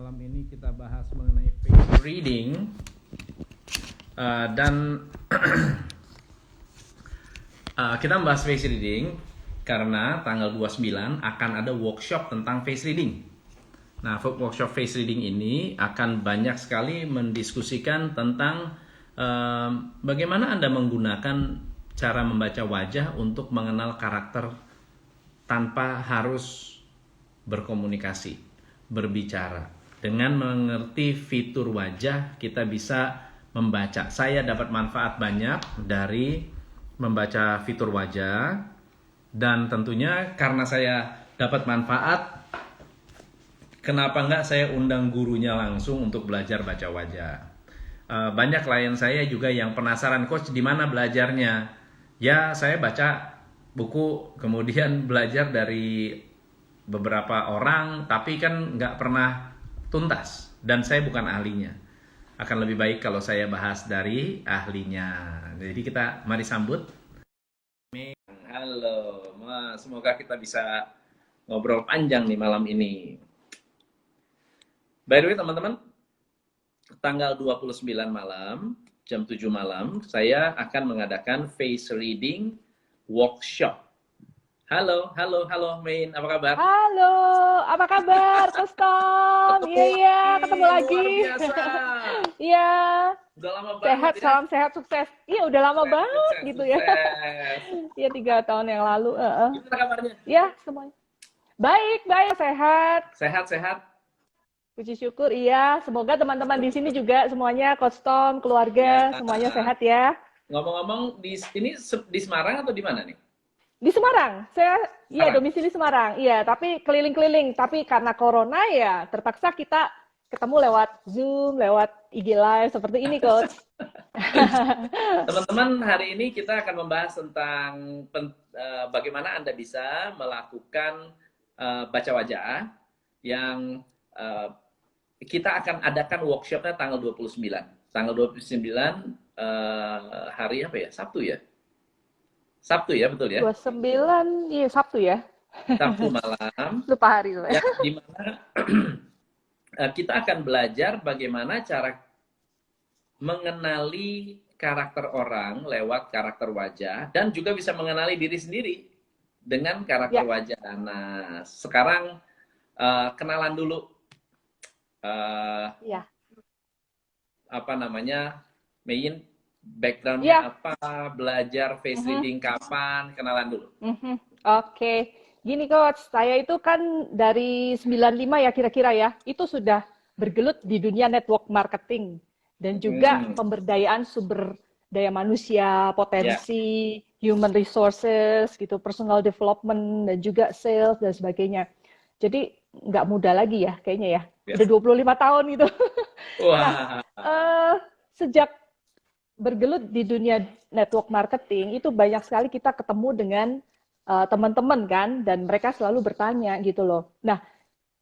Malam ini kita bahas mengenai face reading dan kita membahas face reading karena tanggal 29 akan ada workshop tentang face reading. Nah, workshop face reading ini akan banyak sekali mendiskusikan tentang bagaimana Anda menggunakan cara membaca wajah untuk mengenal karakter tanpa harus berkomunikasi, berbicara. Dengan mengerti fitur wajah, kita bisa membaca. Saya dapat manfaat banyak dari membaca fitur wajah, dan tentunya karena saya dapat manfaat, kenapa enggak saya undang gurunya langsung untuk belajar baca wajah. Banyak klien saya juga yang penasaran, coach di mana belajarnya? Ya, saya baca buku, kemudian belajar dari beberapa orang, tapi kan nggak pernah tuntas, dan saya bukan ahlinya. Akan lebih baik kalau saya bahas dari ahlinya. Jadi mari sambut. Halo, semoga kita bisa ngobrol panjang nih malam ini. By the way teman-teman, tanggal 29 malam, jam 7 malam, saya akan mengadakan face reading workshop. Halo Main, apa kabar? Halo, apa kabar, Custom? Iya, ketemu lagi. Luar biasa. Iya. Udah lama banget sehat, ya? salam sehat, sukses. Iya, udah lama banget gitu ya. Iya, 3 tahun yang lalu. Gimana kabarnya? Iya, semuanya. Baik, sehat. Sehat. Puji syukur, iya. Semoga teman-teman di sini juga semuanya, Custom, keluarga, semuanya sehat ya. Ngomong-ngomong, ini di Semarang atau di mana nih? Di Semarang, saya Semarang. domisili Semarang, iya, tapi keliling-keliling. Tapi karena corona ya terpaksa kita ketemu lewat Zoom, lewat IG Live seperti ini, Coach. Teman-teman, hari ini kita akan membahas tentang bagaimana Anda bisa melakukan baca wajah yang kita akan adakan workshopnya tanggal 29. Tanggal 29 hari apa ya? Sabtu ya, betul ya? 29, iya Sabtu ya. Sabtu malam. Lupa hari. Ya, di mana kita akan belajar bagaimana cara mengenali karakter orang lewat karakter wajah, dan juga bisa mengenali diri sendiri dengan karakter wajah. Nah, sekarang kenalan dulu. Apa namanya, Mayin? Backgroundnya apa, belajar face reading kapan, kenalan dulu. Oke. Gini Coach, saya itu kan dari 95 ya kira-kira ya, itu sudah bergelut di dunia network marketing dan juga pemberdayaan sumber daya manusia, potensi, human resources, gitu, personal development, dan juga sales dan sebagainya. Jadi nggak muda lagi ya kayaknya ya, udah 25 tahun gitu. Wah. Nah, sejak bergelut di dunia network marketing itu banyak sekali kita ketemu dengan teman-teman kan, dan mereka selalu bertanya gitu loh. Nah,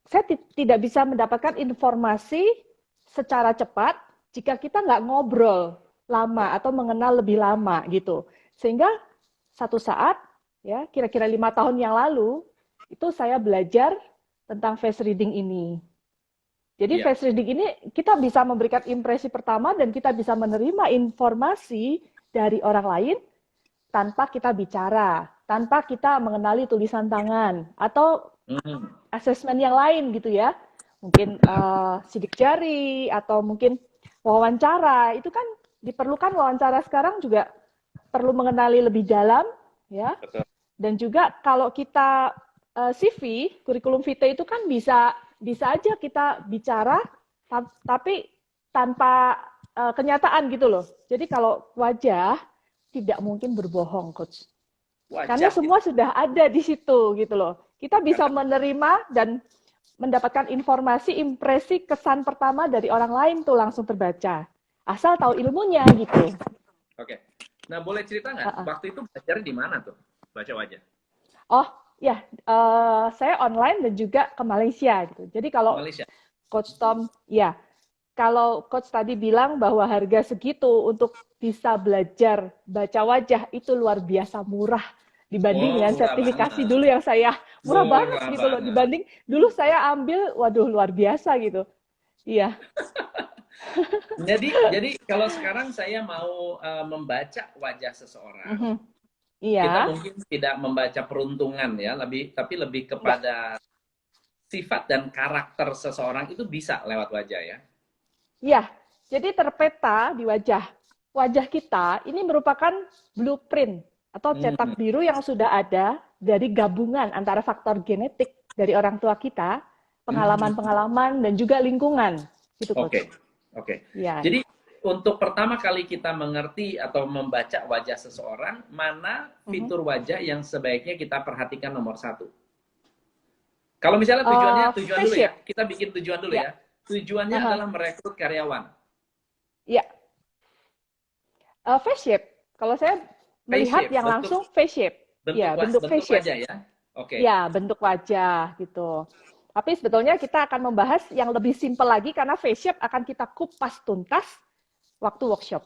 saya tidak bisa mendapatkan informasi secara cepat jika kita nggak ngobrol lama atau mengenal lebih lama gitu. Sehingga satu saat ya kira-kira 5 tahun yang lalu itu saya belajar tentang face reading ini. Jadi face reading ini kita bisa memberikan impresi pertama dan kita bisa menerima informasi dari orang lain tanpa kita bicara, tanpa kita mengenali tulisan tangan atau asesmen yang lain gitu ya. Mungkin sidik jari atau mungkin wawancara. Itu kan diperlukan, wawancara sekarang juga perlu mengenali lebih dalam ya. Dan juga kalau kita CV, kurikulum vitae itu kan bisa aja kita bicara, tapi tanpa kenyataan gitu loh. Jadi kalau wajah tidak mungkin berbohong, Coach. Karena semua sudah ada di situ gitu loh. Kita bisa menerima dan mendapatkan informasi, impresi, kesan pertama dari orang lain tuh langsung terbaca. Asal tahu ilmunya gitu. Oke. Nah, boleh cerita nggak? Waktu itu belajar di mana tuh baca wajah? Oh, ya, saya online dan juga ke Malaysia gitu. Jadi kalau Coach Tom, ya, kalau Coach tadi bilang bahwa harga segitu untuk bisa belajar baca wajah itu luar biasa murah dibanding dengan sertifikasi dulu yang saya murah banget gitu loh, dibanding dulu saya ambil, waduh luar biasa gitu. Iya. Jadi kalau sekarang saya mau membaca wajah seseorang, Mhm. kita Iya. mungkin tidak membaca peruntungan ya, tapi lebih Iya. kepada sifat dan karakter seseorang itu bisa lewat wajah ya. Iya. Jadi terpeta di wajah. Wajah kita ini merupakan blueprint atau cetak Hmm, biru yang sudah ada dari gabungan antara faktor genetik dari orang tua kita, hmm, pengalaman-pengalaman, dan juga lingkungan. Gitu, oke, Coach. oke. Ya. Jadi untuk pertama kali kita mengerti atau membaca wajah seseorang, mana Mhm. fitur wajah yang sebaiknya kita perhatikan nomor satu? Kalau misalnya tujuan Face dulu ya, shape. kita bikin tujuan dulu Ya. ya. Tujuannya Aha. adalah merekrut karyawan. Ya. Face shape. Kalau saya Face melihat shape, yang langsung face shape. Ya, bentuk bentuk face shape. wajah ya. Oke. Ya, bentuk wajah gitu. Tapi sebetulnya kita akan membahas yang lebih simpel lagi karena face shape akan kita kupas tuntas waktu workshop.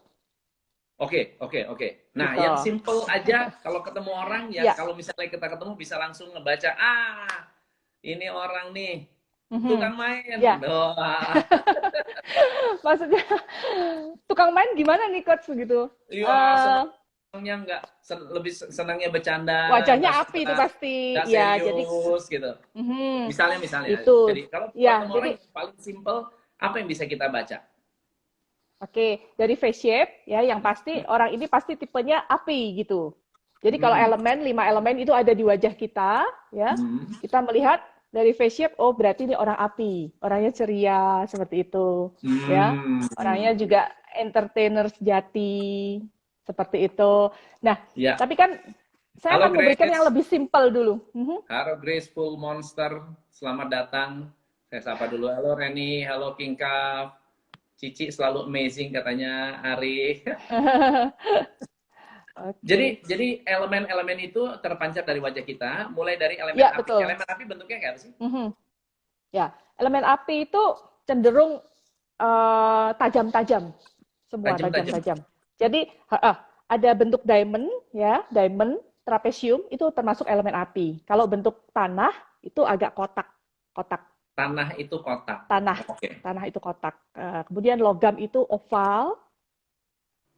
Oke. Nah, Gitu. yang simple aja kalau ketemu orang yang Ya. kalau misalnya kita ketemu bisa langsung ngebaca, ini orang nih Mhm. tukang main. Ya. Wah, Maksudnya tukang main gimana nih coach begitu? iya Eh, senangnya nggak lebih senangnya bercanda, wajahnya api itu pasti. nggak Ya, jadi serius gitu. Misalnya. itu. Jadi kalau Ya, ketemu orang jadi yang paling simple, apa yang bisa kita baca? oke, dari face shape ya yang pasti orang ini pasti tipenya api gitu. Jadi kalau Hmm. elemen, 5 elemen itu ada di wajah kita, ya. Hmm. Kita melihat dari face shape, oh berarti ini orang api, orangnya ceria seperti itu, ya. Hmm. Orangnya juga entertainer sejati seperti itu. Nah, Ya. tapi kan saya Halo akan memberikan yang Grace. lebih simpel dulu. Halo Graceful Monster, selamat datang. Saya sapa dulu. Halo Reni, halo King Cup. Cici selalu amazing katanya Ari. Oke, Jadi elemen-elemen itu terpancar dari wajah kita, mulai dari elemen ya api. betul. Elemen api bentuknya kayak apa sih? Ya, elemen api itu cenderung tajam-tajam, semua Tajam-tajam. tajam-tajam. Jadi ada bentuk diamond, ya, diamond, trapesium itu termasuk elemen api. Kalau bentuk tanah itu agak kotak, kotak Tanah itu kotak. tanah, Oke. tanah itu kotak. Kemudian logam itu oval,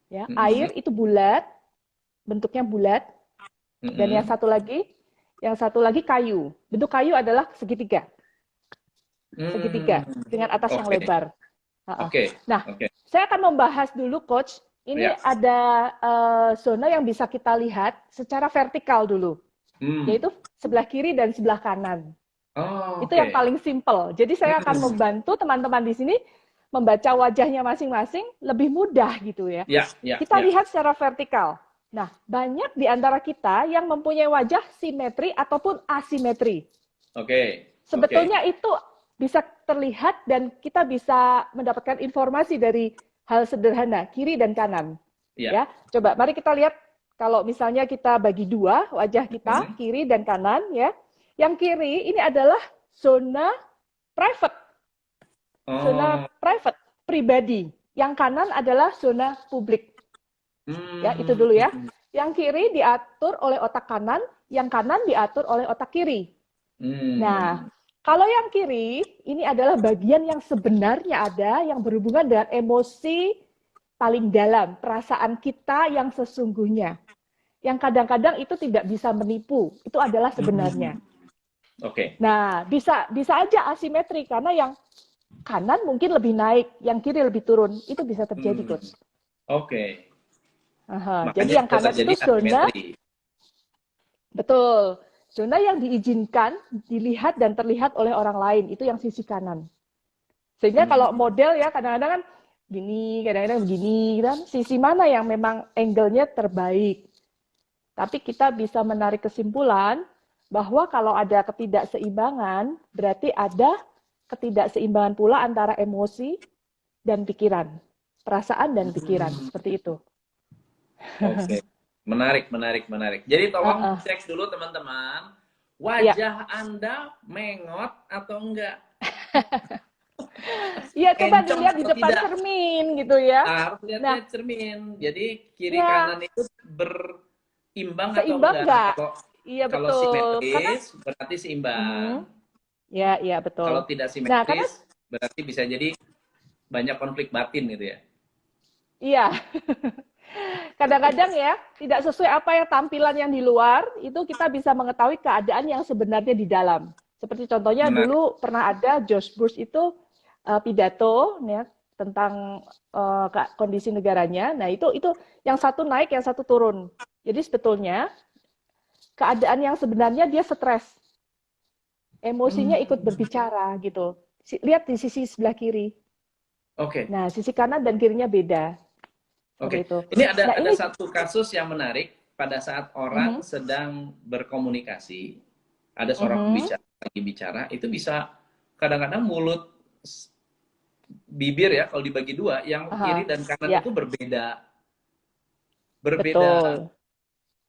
ya, Mm-mm. air itu bulat, bentuknya bulat. Dan Mm-mm. yang satu lagi kayu. Bentuk kayu adalah segitiga, Hmm. segitiga dengan atas yang Oke. lebar. Oke. Nah, Oke. saya akan membahas dulu, Coach. Ini Ya. ada zona yang bisa kita lihat secara vertikal dulu, Hmm. yaitu sebelah kiri dan sebelah kanan. Oh, Itu yang oke. paling simpel. Jadi saya akan Hmm. membantu teman-teman di sini membaca wajahnya masing-masing lebih mudah gitu ya. Kita Ya. lihat secara vertikal. Nah, banyak di antara kita yang mempunyai wajah simetri ataupun asimetri. Oke. Oke. Sebetulnya itu bisa terlihat dan kita bisa mendapatkan informasi dari hal sederhana, kiri dan kanan. Ya. Ya, coba mari kita lihat kalau misalnya kita bagi dua wajah kita, Hmm. kiri dan kanan ya. Yang kiri ini adalah zona private, zona Oh. private pribadi. Yang kanan adalah zona publik. Ya, itu Hmm. dulu ya. Yang kiri diatur oleh otak kanan, yang kanan diatur oleh otak kiri. Nah, Hmm. kalau yang kiri, ini adalah bagian yang sebenarnya ada yang berhubungan dengan emosi paling dalam, perasaan kita yang sesungguhnya. Yang kadang-kadang itu tidak bisa menipu, itu adalah sebenarnya. Hmm. Oke. Nah, bisa aja asimetri karena yang kanan mungkin lebih naik, yang kiri lebih turun. Itu bisa terjadi, Hmm. Coach. Oke. Jadi Makanya yang bisa kanan terjadi itu zona, asimetri. betul, zona yang diizinkan dilihat dan terlihat oleh orang lain. Itu yang sisi kanan. Sehingga Hmm. kalau model ya kadang-kadang kan gini, kadang-kadang begini, kan sisi mana yang memang angle-nya terbaik. Tapi kita bisa menarik kesimpulan bahwa kalau ada ketidakseimbangan, berarti ada ketidakseimbangan pula antara emosi dan pikiran. Perasaan dan pikiran, Hmm. seperti itu. Oke. Menarik. Jadi tolong Uh-uh. cek dulu teman-teman, Ya, wajah Anda mengot atau enggak? iya coba Encong dilihat di atau depan tidak? cermin gitu ya. Harus Nah, lihatnya cermin. Jadi kiri ya kanan itu berimbang atau seimbang enggak? nggak? Kalau Iya kalau betul. Karena, simetris berarti mhm, seimbang. ya, iya betul. Kalau tidak Nah, karena simetris berarti bisa jadi banyak konflik batin gitu ya. Iya, kadang-kadang ya tidak sesuai apa yang tampilan yang di luar, itu kita bisa mengetahui keadaan yang sebenarnya di dalam. Seperti contohnya Menarik. dulu pernah ada George Bush itu pidato ya tentang kondisi negaranya. Nah, itu yang satu naik, yang satu turun. Jadi sebetulnya keadaan yang sebenarnya dia stres, emosinya ikut Hmm, berbicara gitu. Lihat di sisi sebelah kiri. oke. Nah, sisi kanan dan kirinya beda. Seperti Oke, itu. ini Nah, ada ini satu kasus yang menarik pada saat orang mhm, sedang berkomunikasi, ada seorang mhm, pembicara lagi bicara, itu bisa kadang-kadang mulut bibir ya kalau dibagi dua, yang kiri aha, dan kanan ya, itu berbeda berbeda betul,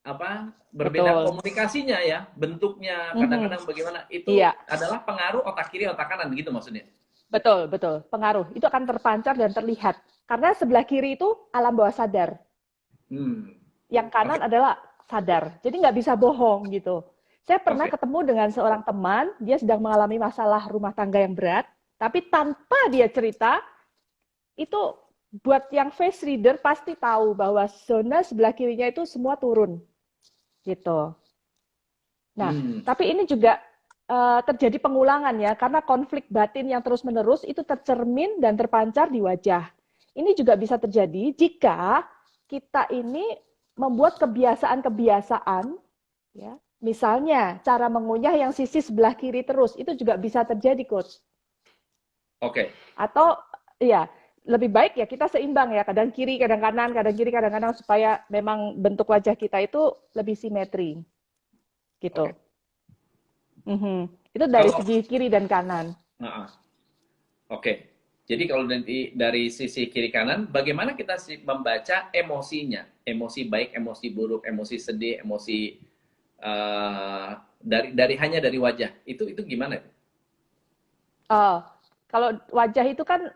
apa? Berbeda betul. komunikasinya ya, bentuknya Mhm, kadang-kadang bagaimana itu iya, adalah pengaruh otak kiri otak kanan gitu maksudnya. betul, betul. Pengaruh. Itu akan terpancar dan terlihat. Karena sebelah kiri itu alam bawah sadar. Hmm. Yang Oke, kanan adalah sadar. Jadi nggak bisa bohong gitu. Saya pernah oke. ketemu dengan seorang teman, dia sedang mengalami masalah rumah tangga yang berat, tapi tanpa dia cerita, itu buat yang face reader pasti tahu bahwa zona sebelah kirinya itu semua turun gitu. Nah, Hmm. tapi ini juga terjadi pengulangan ya, karena konflik batin yang terus-menerus itu tercermin dan terpancar di wajah. Ini juga bisa terjadi jika kita ini membuat kebiasaan-kebiasaan, ya, misalnya cara mengunyah yang sisi sebelah kiri terus, itu juga bisa terjadi, Coach. Oke. Atau ya lebih baik ya kita seimbang ya, kadang kiri, kadang kanan, kadang kiri, kadang kanan supaya memang bentuk wajah kita itu lebih simetri, Oke. gitu. Mhm. Itu dari Kalau segi kiri dan kanan. nah, oke. Jadi kalau dari sisi kiri kanan, bagaimana kita membaca emosinya? Emosi baik, emosi buruk, emosi sedih, emosi dari hanya dari wajah. Itu gimana? Oh, kalau wajah itu kan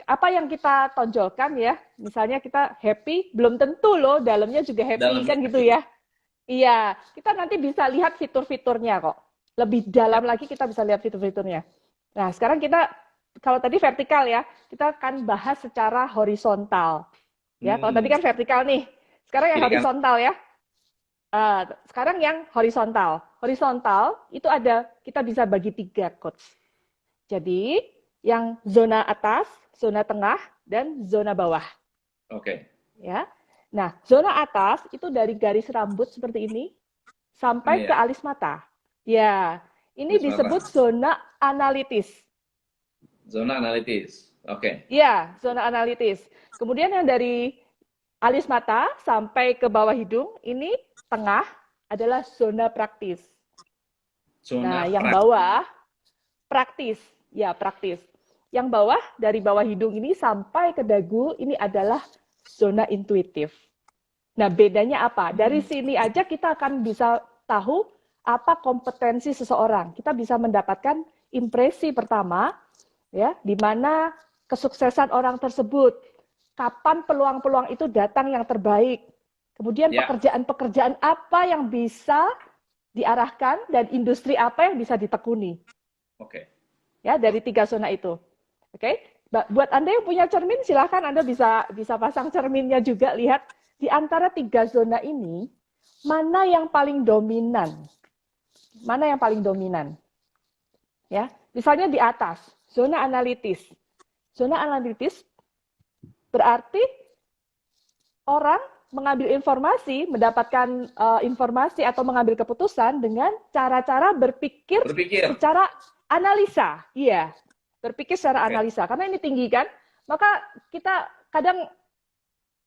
apa yang kita tonjolkan ya. Misalnya kita happy, belum tentu loh dalamnya juga happy Dalamnya kan gitu happy. ya. Iya, kita nanti bisa lihat fitur-fiturnya kok. Lebih Ya. dalam lagi kita bisa lihat fitur-fiturnya. Nah, sekarang kita kalau tadi vertikal ya, kita akan bahas secara horizontal. Ya, kalau tadi Hmm. kan vertikal nih. Sekarang yang Kiri kanan. horizontal ya. Sekarang yang horizontal. Horizontal itu ada, kita bisa bagi tiga, Coach. Jadi, yang zona atas, zona tengah, dan zona bawah. Oke. Ya. Nah, zona atas itu dari garis rambut seperti ini sampai Ini ke ya, alis mata. Ya, ini garis disebut mata. zona analitis. Zona analitis. Oke. Ya, zona analitis. Kemudian yang dari alis mata sampai ke bawah hidung, ini tengah adalah zona praktis. Nah, Zona yang praktis. bawah praktis. Ya, praktis. Yang bawah dari bawah hidung ini sampai ke dagu ini adalah zona intuitif. Nah, bedanya apa? Dari sini aja kita akan bisa tahu apa kompetensi seseorang. Kita bisa mendapatkan impresi pertama, ya, di mana kesuksesan orang tersebut, kapan peluang-peluang itu datang yang terbaik. Kemudian Ya. pekerjaan-pekerjaan apa yang bisa diarahkan dan industri apa yang bisa ditekuni. Oke. Ya, dari tiga zona itu. Oke, buat Anda yang punya cermin, silahkan Anda bisa pasang cerminnya juga, lihat di antara tiga zona ini mana yang paling dominan, mana yang paling dominan. Ya, misalnya di atas zona analitis. Zona analitis berarti orang mengambil informasi, mendapatkan informasi atau mengambil keputusan dengan cara-cara berpikir Berpikir. secara analisa. Iya, berpikir secara Oke. analisa. Karena ini tinggi kan, maka kita kadang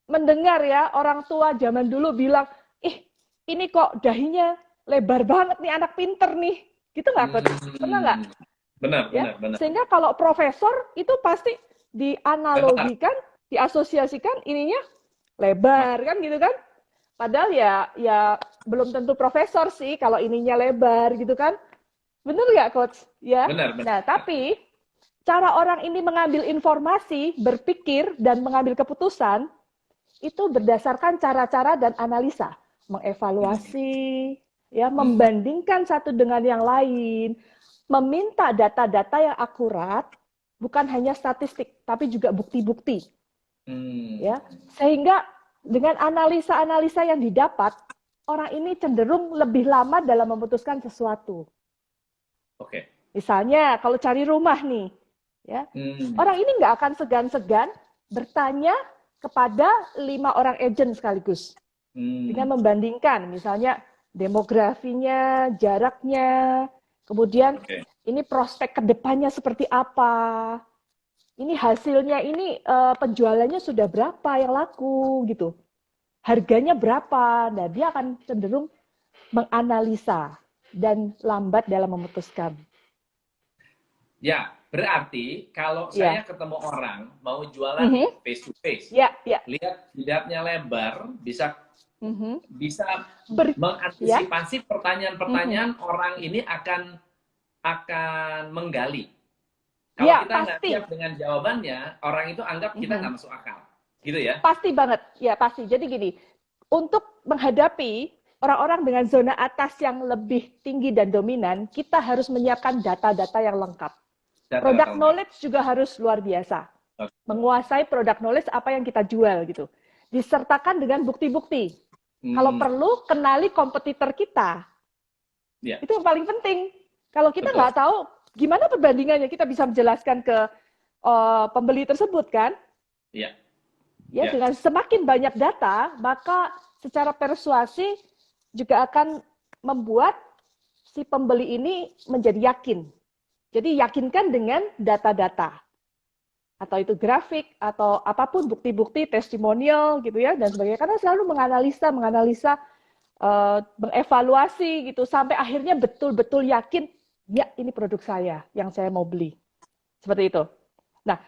mendengar ya orang tua zaman dulu bilang, ih ini kok dahinya lebar banget nih anak pinter nih. Gitu nggak, Coach? Pernah nggak? Hmm. Benar, Ya, benar, benar. sehingga kalau profesor itu pasti Lebar. dianalogikan, diasosiasikan ininya Mas. lebar kan gitu kan. Padahal ya belum tentu profesor sih kalau ininya lebar gitu kan. Bener nggak, Coach? Ya. Benar, benar. Nah, tapi cara orang ini mengambil informasi, berpikir, dan mengambil keputusan, itu berdasarkan cara-cara dan analisa. Hmm. Mengevaluasi, ya, Hmm. membandingkan satu dengan yang lain, meminta data-data yang akurat, bukan hanya statistik, tapi juga bukti-bukti. Hmm. Ya, sehingga dengan analisa-analisa yang didapat, orang ini cenderung lebih lama dalam memutuskan sesuatu. Oke. Misalnya kalau cari rumah nih, ya, orang ini nggak akan segan-segan bertanya kepada 5 orang agent sekaligus dengan membandingkan, misalnya demografinya, jaraknya, kemudian ini prospek kedepannya seperti apa, ini hasilnya ini penjualannya sudah berapa yang laku gitu, harganya berapa. Nah, dia akan cenderung menganalisa dan lambat dalam memutuskan. Ya, berarti kalau saya ketemu orang mau jualan face to face, lihat jidatnya lebar, bisa mengantisipasi pertanyaan-pertanyaan orang ini akan menggali. Kalau kita nggak siap dengan jawabannya, orang itu anggap kita nggak masuk akal, gitu ya? Pasti banget, ya pasti. Jadi gini, untuk menghadapi orang-orang dengan zona atas yang lebih tinggi dan dominan, kita harus menyiapkan data-data yang lengkap. Product knowledge juga harus luar biasa. Menguasai product knowledge apa yang kita jual gitu. Disertakan dengan bukti-bukti. Kalau perlu, kenali kompetitor kita. Itu yang paling penting. Kalau kita nggak tahu, gimana perbandingannya, kita bisa menjelaskan ke pembeli tersebut kan? Ya, dengan semakin banyak data, maka secara persuasi juga akan membuat si pembeli ini menjadi yakin. Jadi yakinkan dengan data-data, atau itu grafik, atau apapun bukti-bukti, testimonial gitu ya, dan sebagainya. Karena selalu menganalisa, mengevaluasi gitu, sampai akhirnya betul-betul yakin, ya ini produk saya, yang saya mau beli. Seperti itu. Nah,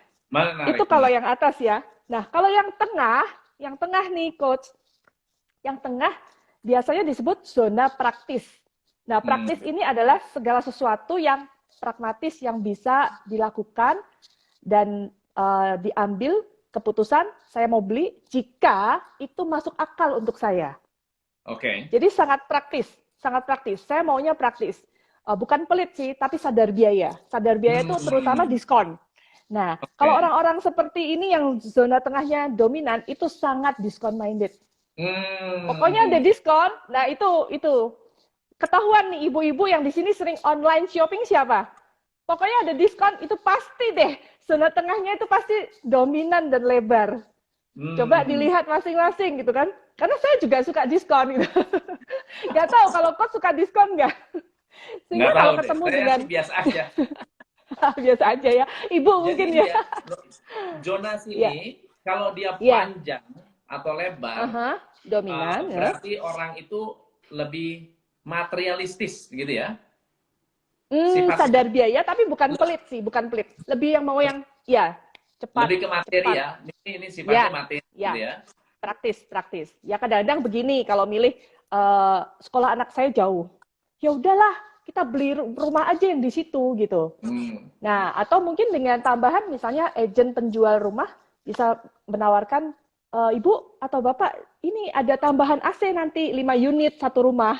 itu kalau yang atas ya. Nah, kalau yang tengah nih Coach, yang tengah biasanya disebut zona praktis. Nah, praktis ini adalah segala sesuatu yang pragmatis yang bisa dilakukan dan diambil keputusan saya mau beli jika itu masuk akal untuk saya. Jadi sangat praktis, sangat praktis. Saya maunya praktis, bukan pelit sih, tapi sadar biaya. Sadar biaya itu terutama diskon. Nah, kalau orang-orang seperti ini yang zona tengahnya dominan itu sangat diskon minded. Pokoknya ada diskon. Nah itu ketahuan nih ibu-ibu yang di sini sering online shopping siapa? Pokoknya ada diskon, itu pasti deh. Zona tengahnya itu pasti dominan dan lebar. Coba dilihat masing-masing gitu kan. Karena saya juga suka diskon gitu. Gak tahu kalau kau suka diskon nggak? Sehingga kalau ketemu dengan... biasa aja. Biasa aja ya. Ibu jadi mungkin ya. Zona sini, kalau dia panjang atau lebar, dominan. Berarti orang itu lebih materialistis gitu ya. Sadar biaya tapi bukan pelit sih, bukan pelit. Lebih yang mau yang cepat. Lebih ke materi cepat. Ya. Ini sifatnya materi gitu ya. Praktis. Ya kadang-kadang begini kalau milih sekolah anak saya jauh. Ya udahlah, kita beli rumah aja yang di situ gitu. Nah, atau mungkin dengan tambahan misalnya agen penjual rumah bisa menawarkan Ibu atau Bapak, ini ada tambahan AC nanti 5 unit satu rumah.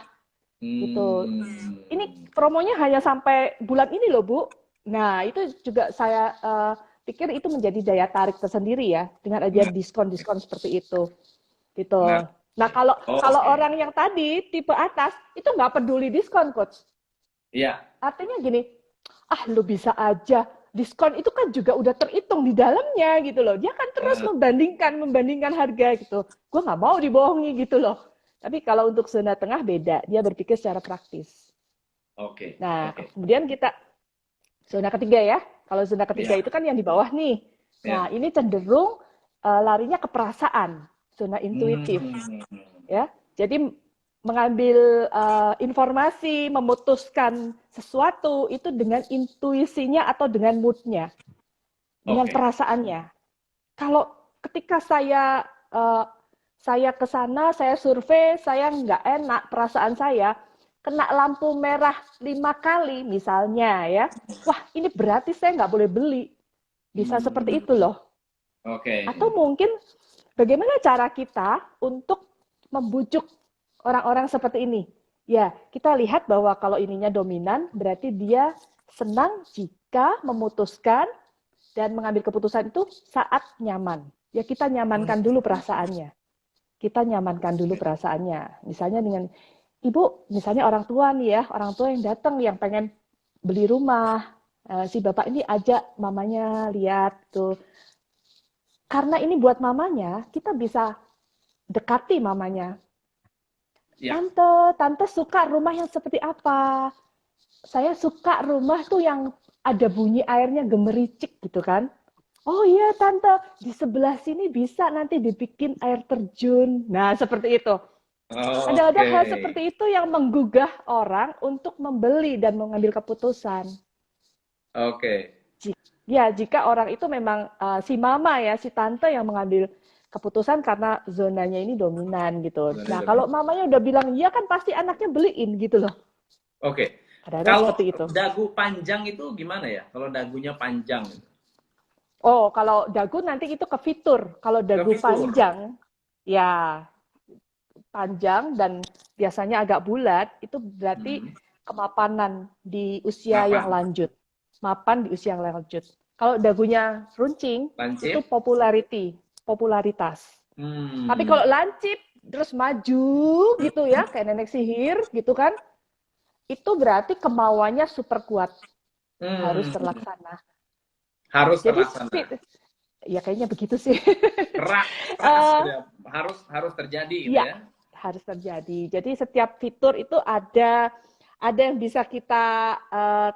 Gitu. Ini promonya hanya sampai bulan ini loh, Bu. Nah, itu juga saya pikir itu menjadi daya tarik tersendiri ya, dengan ada diskon-diskon seperti itu. Gitu. Nah, kalau orang yang tadi tipe atas itu nggak peduli diskon, Coach. Iya. Artinya gini, lu bisa aja. Diskon itu kan juga udah terhitung di dalamnya gitu loh. Dia kan terus membandingkan harga gitu. Gue nggak mau dibohongi gitu loh. Tapi kalau untuk zona tengah beda. Dia berpikir secara praktis. Nah, kemudian kita zona ketiga ya. Kalau zona ketiga itu kan yang di bawah nih. Nah, ini cenderung larinya ke perasaan. Zona intuitif. Ya. Jadi mengambil informasi, memutuskan sesuatu itu dengan intuisinya atau dengan mood-nya, dengan perasaannya. Kalau ketika saya ke sana, saya survei, saya nggak enak perasaan saya, kena lampu merah 5 kali misalnya ya, wah ini berarti saya nggak boleh beli. Bisa seperti itu loh. Atau mungkin bagaimana cara kita untuk membujuk orang-orang seperti ini. Ya, kita lihat bahwa kalau ininya dominan, berarti dia senang jika memutuskan dan mengambil keputusan itu saat nyaman. Ya kita nyamankan dulu perasaannya. Kita nyamankan dulu perasaannya. Misalnya dengan ibu, misalnya orang tua nih ya, orang tua yang datang yang pengen beli rumah, si bapak ini ajak mamanya lihat tuh. Karena ini buat mamanya, kita bisa dekati mamanya. Ya. Tante suka rumah yang seperti apa? Saya suka rumah tuh yang ada bunyi airnya gemericik gitu kan. Oh iya tante, di sebelah sini bisa nanti dibikin air terjun. Nah seperti itu. Oh, Ada oke. hal seperti itu yang menggugah orang untuk membeli dan mengambil keputusan. Oke. Ya, jika orang itu memang si mama ya, si tante yang mengambil keputusan karena zonanya ini dominan gitu. Nah, kalau mamanya udah bilang iya kan pasti anaknya beliin gitu loh. Oke. Kadang-kadang Kalau seperti itu. dagu panjang itu gimana ya? Kalau dagunya panjang. Oh, kalau dagu nanti itu ke fitur. Kalau Ke dagu fitur. panjang, ya panjang dan biasanya agak bulat, itu berarti kemapanan di usia yang Mapan. lanjut. Mapan di usia yang lanjut. Kalau dagunya runcing, itu Lancip. popularitas. Tapi Hmm. kalau lancip, terus maju gitu ya, kayak nenek sihir gitu kan, itu berarti kemauannya super kuat. Harus Hmm. terlaksana. Harus Jadi, terlaksana. ya kayaknya begitu sih. Keras ya. Harus terjadi gitu Iya, ya. harus terjadi. Jadi setiap fitur itu ada yang bisa kita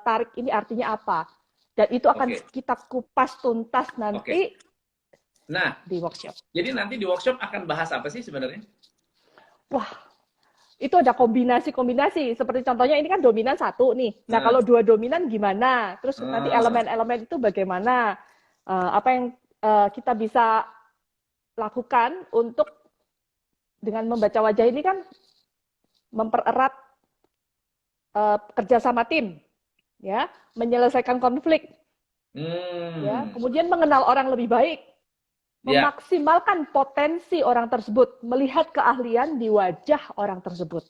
tarik ini artinya apa. Dan itu akan Oke. kita kupas tuntas Oke. nanti Nah, di workshop. jadi nanti di workshop akan bahas apa sih sebenarnya? Wah, itu ada kombinasi-kombinasi. Seperti contohnya ini kan dominan satu nih. Nah, Nah, kalau dua dominan gimana? Terus nanti elemen-elemen itu bagaimana? Apa yang kita bisa lakukan untuk dengan membaca wajah ini kan mempererat kerjasama tim, ya, menyelesaikan konflik, ya, kemudian mengenal orang lebih baik, ya. memaksimalkan potensi orang tersebut, melihat keahlian di wajah orang tersebut.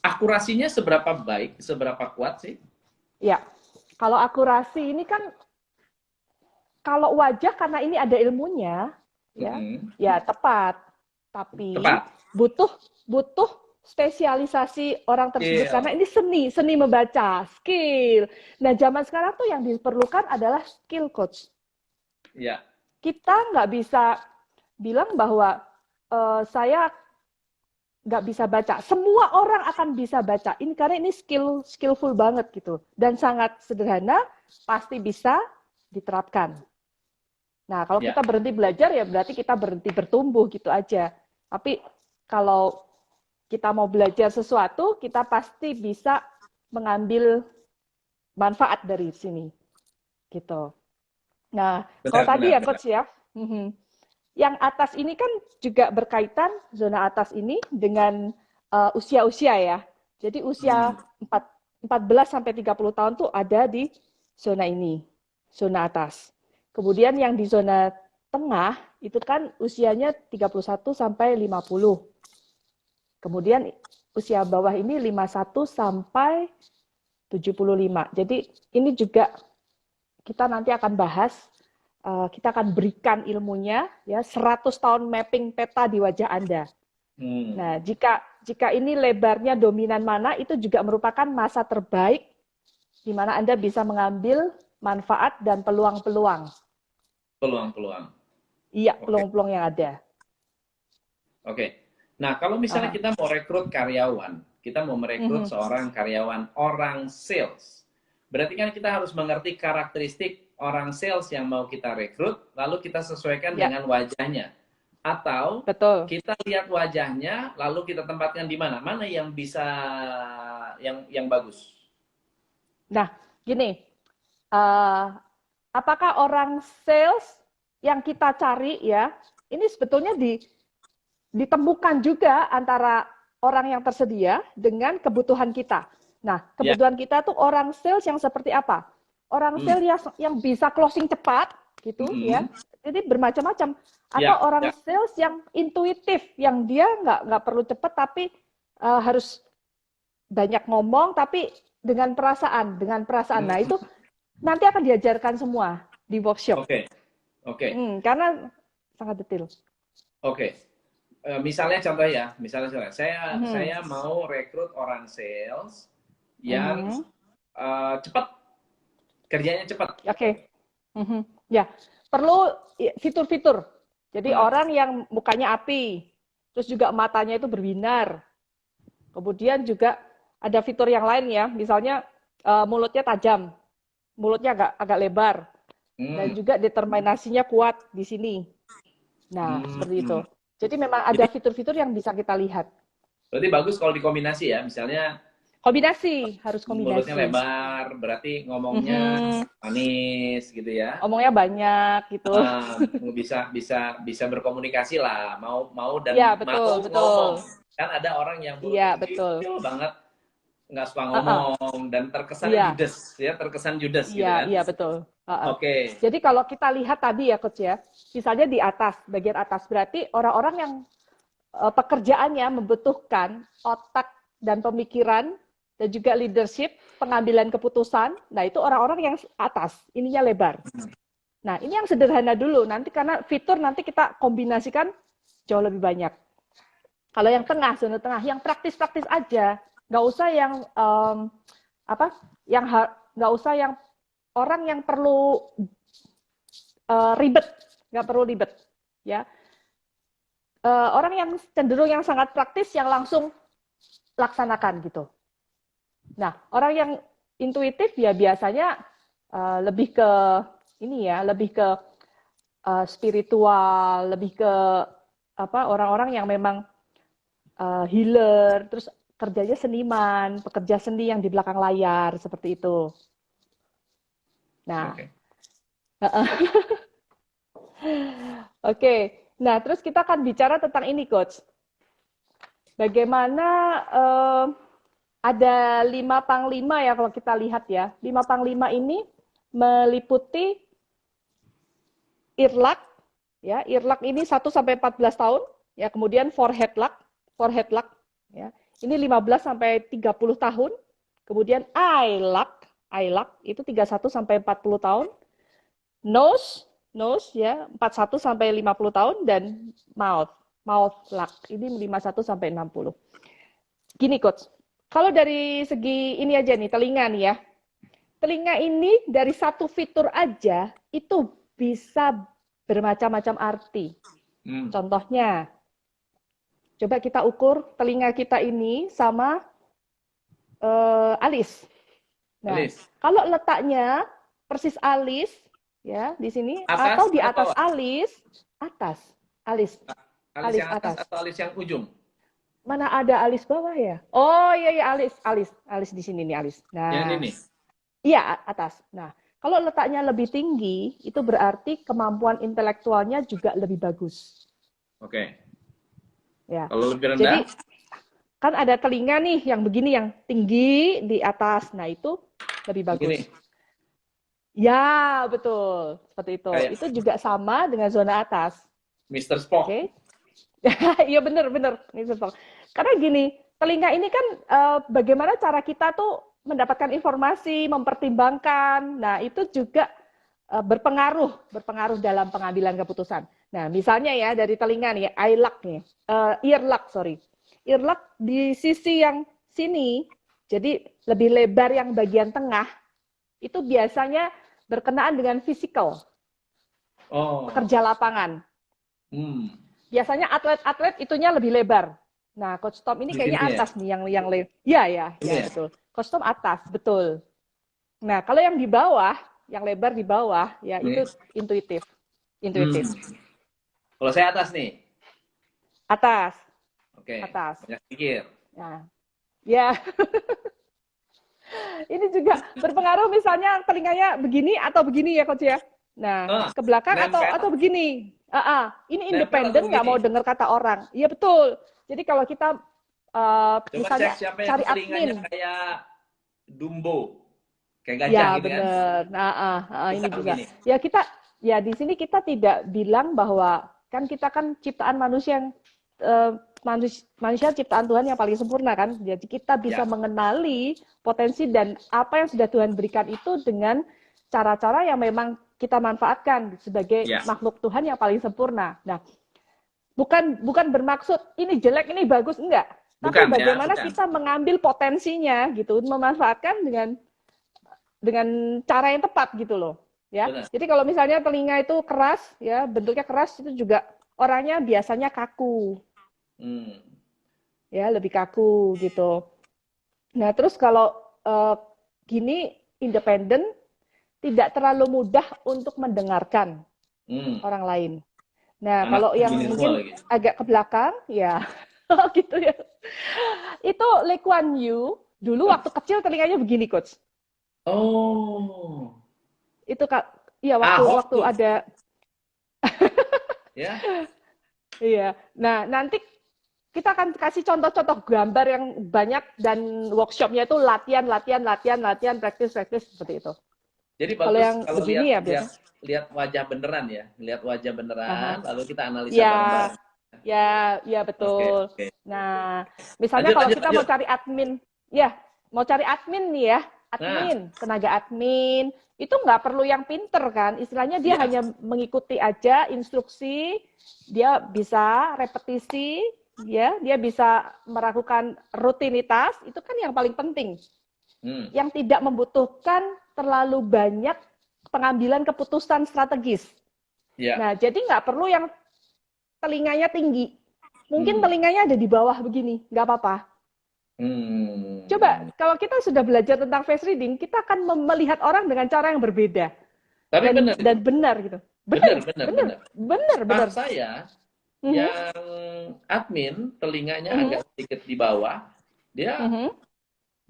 Akurasinya seberapa baik, seberapa kuat sih? Ya, kalau akurasi ini kan, kalau wajah karena ini ada ilmunya, ya, ya tepat. Tapi Tepat. butuh spesialisasi orang tersebut karena Skill. ini seni membaca, skill. Nah, zaman sekarang tuh yang diperlukan adalah skill coach. Ya. Kita nggak bisa bilang bahwa saya nggak bisa baca. Semua orang akan bisa baca. Ini karena ini skillful banget gitu dan sangat sederhana, pasti bisa diterapkan. Nah, kalau Ya. kita berhenti belajar ya berarti kita berhenti bertumbuh gitu aja. Tapi kalau kita mau belajar sesuatu, kita pasti bisa mengambil manfaat dari sini. Gitu. Nah, kalau Benar, tadi benar, ya benar. coach ya, yang atas ini kan juga berkaitan zona atas ini dengan usia-usia ya. Jadi usia 14 sampai 30 tahun tuh ada di zona ini, zona atas. Kemudian yang di zona tengah itu kan usianya 31 sampai 50. Kemudian usia bawah ini 51 sampai 75. Jadi ini juga kita nanti akan bahas, kita akan berikan ilmunya ya 100 tahun mapping peta di wajah Anda. Nah, jika ini lebarnya dominan mana, itu juga merupakan masa terbaik di mana Anda bisa mengambil manfaat dan peluang-peluang. Peluang-peluang. Iya, Oke. peluang-peluang yang ada. Oke. Nah, kalau misalnya kita mau rekrut karyawan, kita mau merekrut seorang karyawan orang sales, berarti kan kita harus mengerti karakteristik orang sales yang mau kita rekrut, lalu kita sesuaikan dengan wajahnya. Atau Betul. kita lihat wajahnya, lalu kita tempatkan di mana? Mana yang bisa, yang bagus? Nah, gini, apakah orang sales yang kita cari ya, ini sebetulnya ditemukan juga antara orang yang tersedia dengan kebutuhan kita. Nah, kebutuhan kita tuh orang sales yang seperti apa? Orang sales yang bisa closing cepat, gitu ya. Jadi bermacam-macam. Atau orang sales yang intuitif, yang dia nggak perlu cepat, tapi harus banyak ngomong, tapi dengan perasaan. Nah, itu nanti akan diajarkan semua di workshop. Oke, oke, Karena sangat detail. oke. Misalnya contoh ya, misalnya Mhm. saya mau rekrut orang sales yang Mhm. cepat, kerjanya cepat. Oke. Mhm. Ya, perlu fitur-fitur. Jadi Nah, orang yang mukanya api, terus juga matanya itu berbinar. Kemudian juga ada fitur yang lain ya, misalnya mulutnya tajam, mulutnya agak lebar, dan hmm, juga determinasinya kuat di sini. Nah, seperti itu. hmm. Jadi memang ada Jadi fitur-fitur yang bisa kita lihat. berarti bagus kalau dikombinasi ya, misalnya Kombinasi, harus mulutnya kombinasi. lebar, berarti ngomongnya Mhm. manis gitu ya. Omongnya banyak gitu. Ah, bisa bisa bisa berkomunikasi lah, mau Iya, dan betul, mau betul. ngomong. Kan ada orang yang mulutnya Iya, betul. kecil banget, nggak suka Heeh. ngomong dan terkesannya Iya, judes ya, terkesan judes gitu iya, kan. iya, betul. Heeh. Oke. Jadi kalau kita lihat tadi ya, Coach ya, misalnya di atas, bagian atas, berarti orang-orang yang pekerjaannya membutuhkan otak dan pemikiran dan juga leadership, pengambilan keputusan. Nah, itu orang-orang yang atas, ininya lebar. Nah, ini yang sederhana dulu. Nanti karena fitur nanti kita kombinasikan jauh lebih banyak. Kalau yang tengah, zona tengah, yang praktis-praktis aja, nggak usah yang apa, yang nggak usah yang orang yang perlu ribet, nggak perlu ribet, ya. Orang yang cenderung yang sangat praktis, yang langsung laksanakan gitu. Nah, orang yang intuitif ya biasanya lebih ke ini ya, lebih ke spiritual, lebih ke apa orang-orang yang memang healer, terus kerjanya seniman, pekerja seni yang di belakang layar seperti itu. Nah, Oke. oke. Nah, terus kita akan bicara tentang ini, Coach. Bagaimana ada 5 panglima ya kalau kita lihat ya. 5 panglima ini meliputi earlock, ya. Earlock ini 1 sampai 14 tahun, ya. Kemudian forehead lock, ya. Ini 15 sampai 30 tahun. Kemudian eye lock itu 31 sampai 40 tahun. Nose ya 41 sampai 50 tahun dan mouth lock ini 51 sampai 60. Gini coach, kalau dari segi ini aja nih telinga nih ya. Telinga ini dari satu fitur aja itu bisa bermacam-macam arti. Hmm. Contohnya, coba kita ukur telinga kita ini sama alis. Nah, Alis. kalau letaknya persis alis ya di sini atau Atas di atau atas bawah? alis, alis, alis, Alis alis yang atas atas. atau alis yang ujung? Mana ada alis bawah ya? Oh iya iya alis di sini nih alis. Yang ini Nah, nih. iya atas. Nah, kalau letaknya lebih tinggi itu berarti kemampuan intelektualnya juga lebih bagus. Oke. Ya. Kalau lebih rendah? Jadi kan ada telinga nih yang begini yang tinggi di atas. Nah, itu lebih Begini. bagus. Ya, betul. Seperti itu. Kayak Itu juga sama dengan zona atas. Mr. Oke. Spock. Iya benar-benar. Karena gini, telinga ini kan bagaimana cara kita tuh mendapatkan informasi, mempertimbangkan. Nah, itu juga berpengaruh dalam pengambilan keputusan. Nah, misalnya ya dari telinga nih, earlock, sorry. Earlock di sisi yang sini, jadi lebih lebar yang bagian tengah, itu biasanya berkenaan dengan fisikal, Oh. pekerja lapangan. Hmm. Biasanya atlet-atlet itunya lebih lebar. Nah, Coach Tom ini Di sini kayaknya ya. atas nih yang ya ya Ini ya ya. betul. Coach Tom atas, betul. Nah, kalau yang di bawah, yang lebar di bawah ya Ini. itu intuitif. Hmm. Intuitif. Kalau saya atas nih. Atas, Oke. atas. Banyak pikir. Nah, ya ini juga berpengaruh misalnya telinganya begini atau begini ya Coach ya. Nah, Ah, ke belakang nempel, atau begini. Ini nempel atau independen nggak begini? mau dengar kata orang. Iya betul. Jadi kalau kita Coba cek misalnya siapa yang cari telinganya admin, kayak Dumbo, kayak gajah ya gitu kan? benar. Nah, ini Besar juga. begini. Ya kita, ya di sini kita tidak bilang bahwa kan kita kan ciptaan manusia yang manusia ciptaan Tuhan yang paling sempurna kan. Jadi kita bisa Ya. mengenali potensi dan apa yang sudah Tuhan berikan itu dengan cara-cara yang memang kita manfaatkan sebagai Ya, makhluk Tuhan yang paling sempurna. Nah, bukan bermaksud ini jelek, ini bagus, enggak. Tapi bukan ya, bagaimana bukan. kita mengambil potensinya gitu, memanfaatkan dengan cara yang tepat gitu loh. Ya. Benar. Jadi kalau misalnya telinga itu keras, ya bentuknya keras itu juga orangnya biasanya kaku, Hmm. ya lebih kaku gitu. Nah terus kalau eh, gini independen tidak terlalu mudah untuk mendengarkan Hmm. orang lain. Nah Anak kalau yang gini semua mungkin lagi. agak ke belakang, ya gitu ya. Itu Lee Kuan Yew dulu waktu kecil telinganya begini coach. Oh, Itu kak, iya waktu Ahok waktu tuh, ada. ya. Iya. Nah, nanti kita akan kasih contoh-contoh gambar yang banyak dan workshopnya itu latihan, latihan, latihan, latihan, praktis, praktis seperti itu. Jadi Kalau bagus yang kalau lihat begini ya lihat biasa. lihat wajah beneran ya, lihat wajah beneran, Aha. lalu kita analisa Ya, bareng-bareng. ya, ya Oke, betul. oke. Nah, misalnya Lanjut, kalau lanjut, kita mau lanjut. cari admin, ya, mau cari admin nih ya, Nah, admin, tenaga admin, itu nggak perlu yang pinter kan, istilahnya dia ya, hanya mengikuti aja instruksi, dia bisa repetisi, ya, dia bisa melakukan rutinitas, itu kan yang paling penting, hmm, yang tidak membutuhkan terlalu banyak pengambilan keputusan strategis. ya, Nah, jadi nggak perlu yang telinganya tinggi. Mungkin hmm, telinganya ada di bawah begini, nggak apa-apa. Coba, hmm. kalau kita sudah belajar tentang face reading, kita akan melihat orang dengan cara yang berbeda. Tapi Dan benar itu, dan benar gitu. benar, Benar, benar, benar, benar. benar, benar. Staff saya Mhm, yang admin telinganya mhm, agak sedikit di bawah, dia mhm.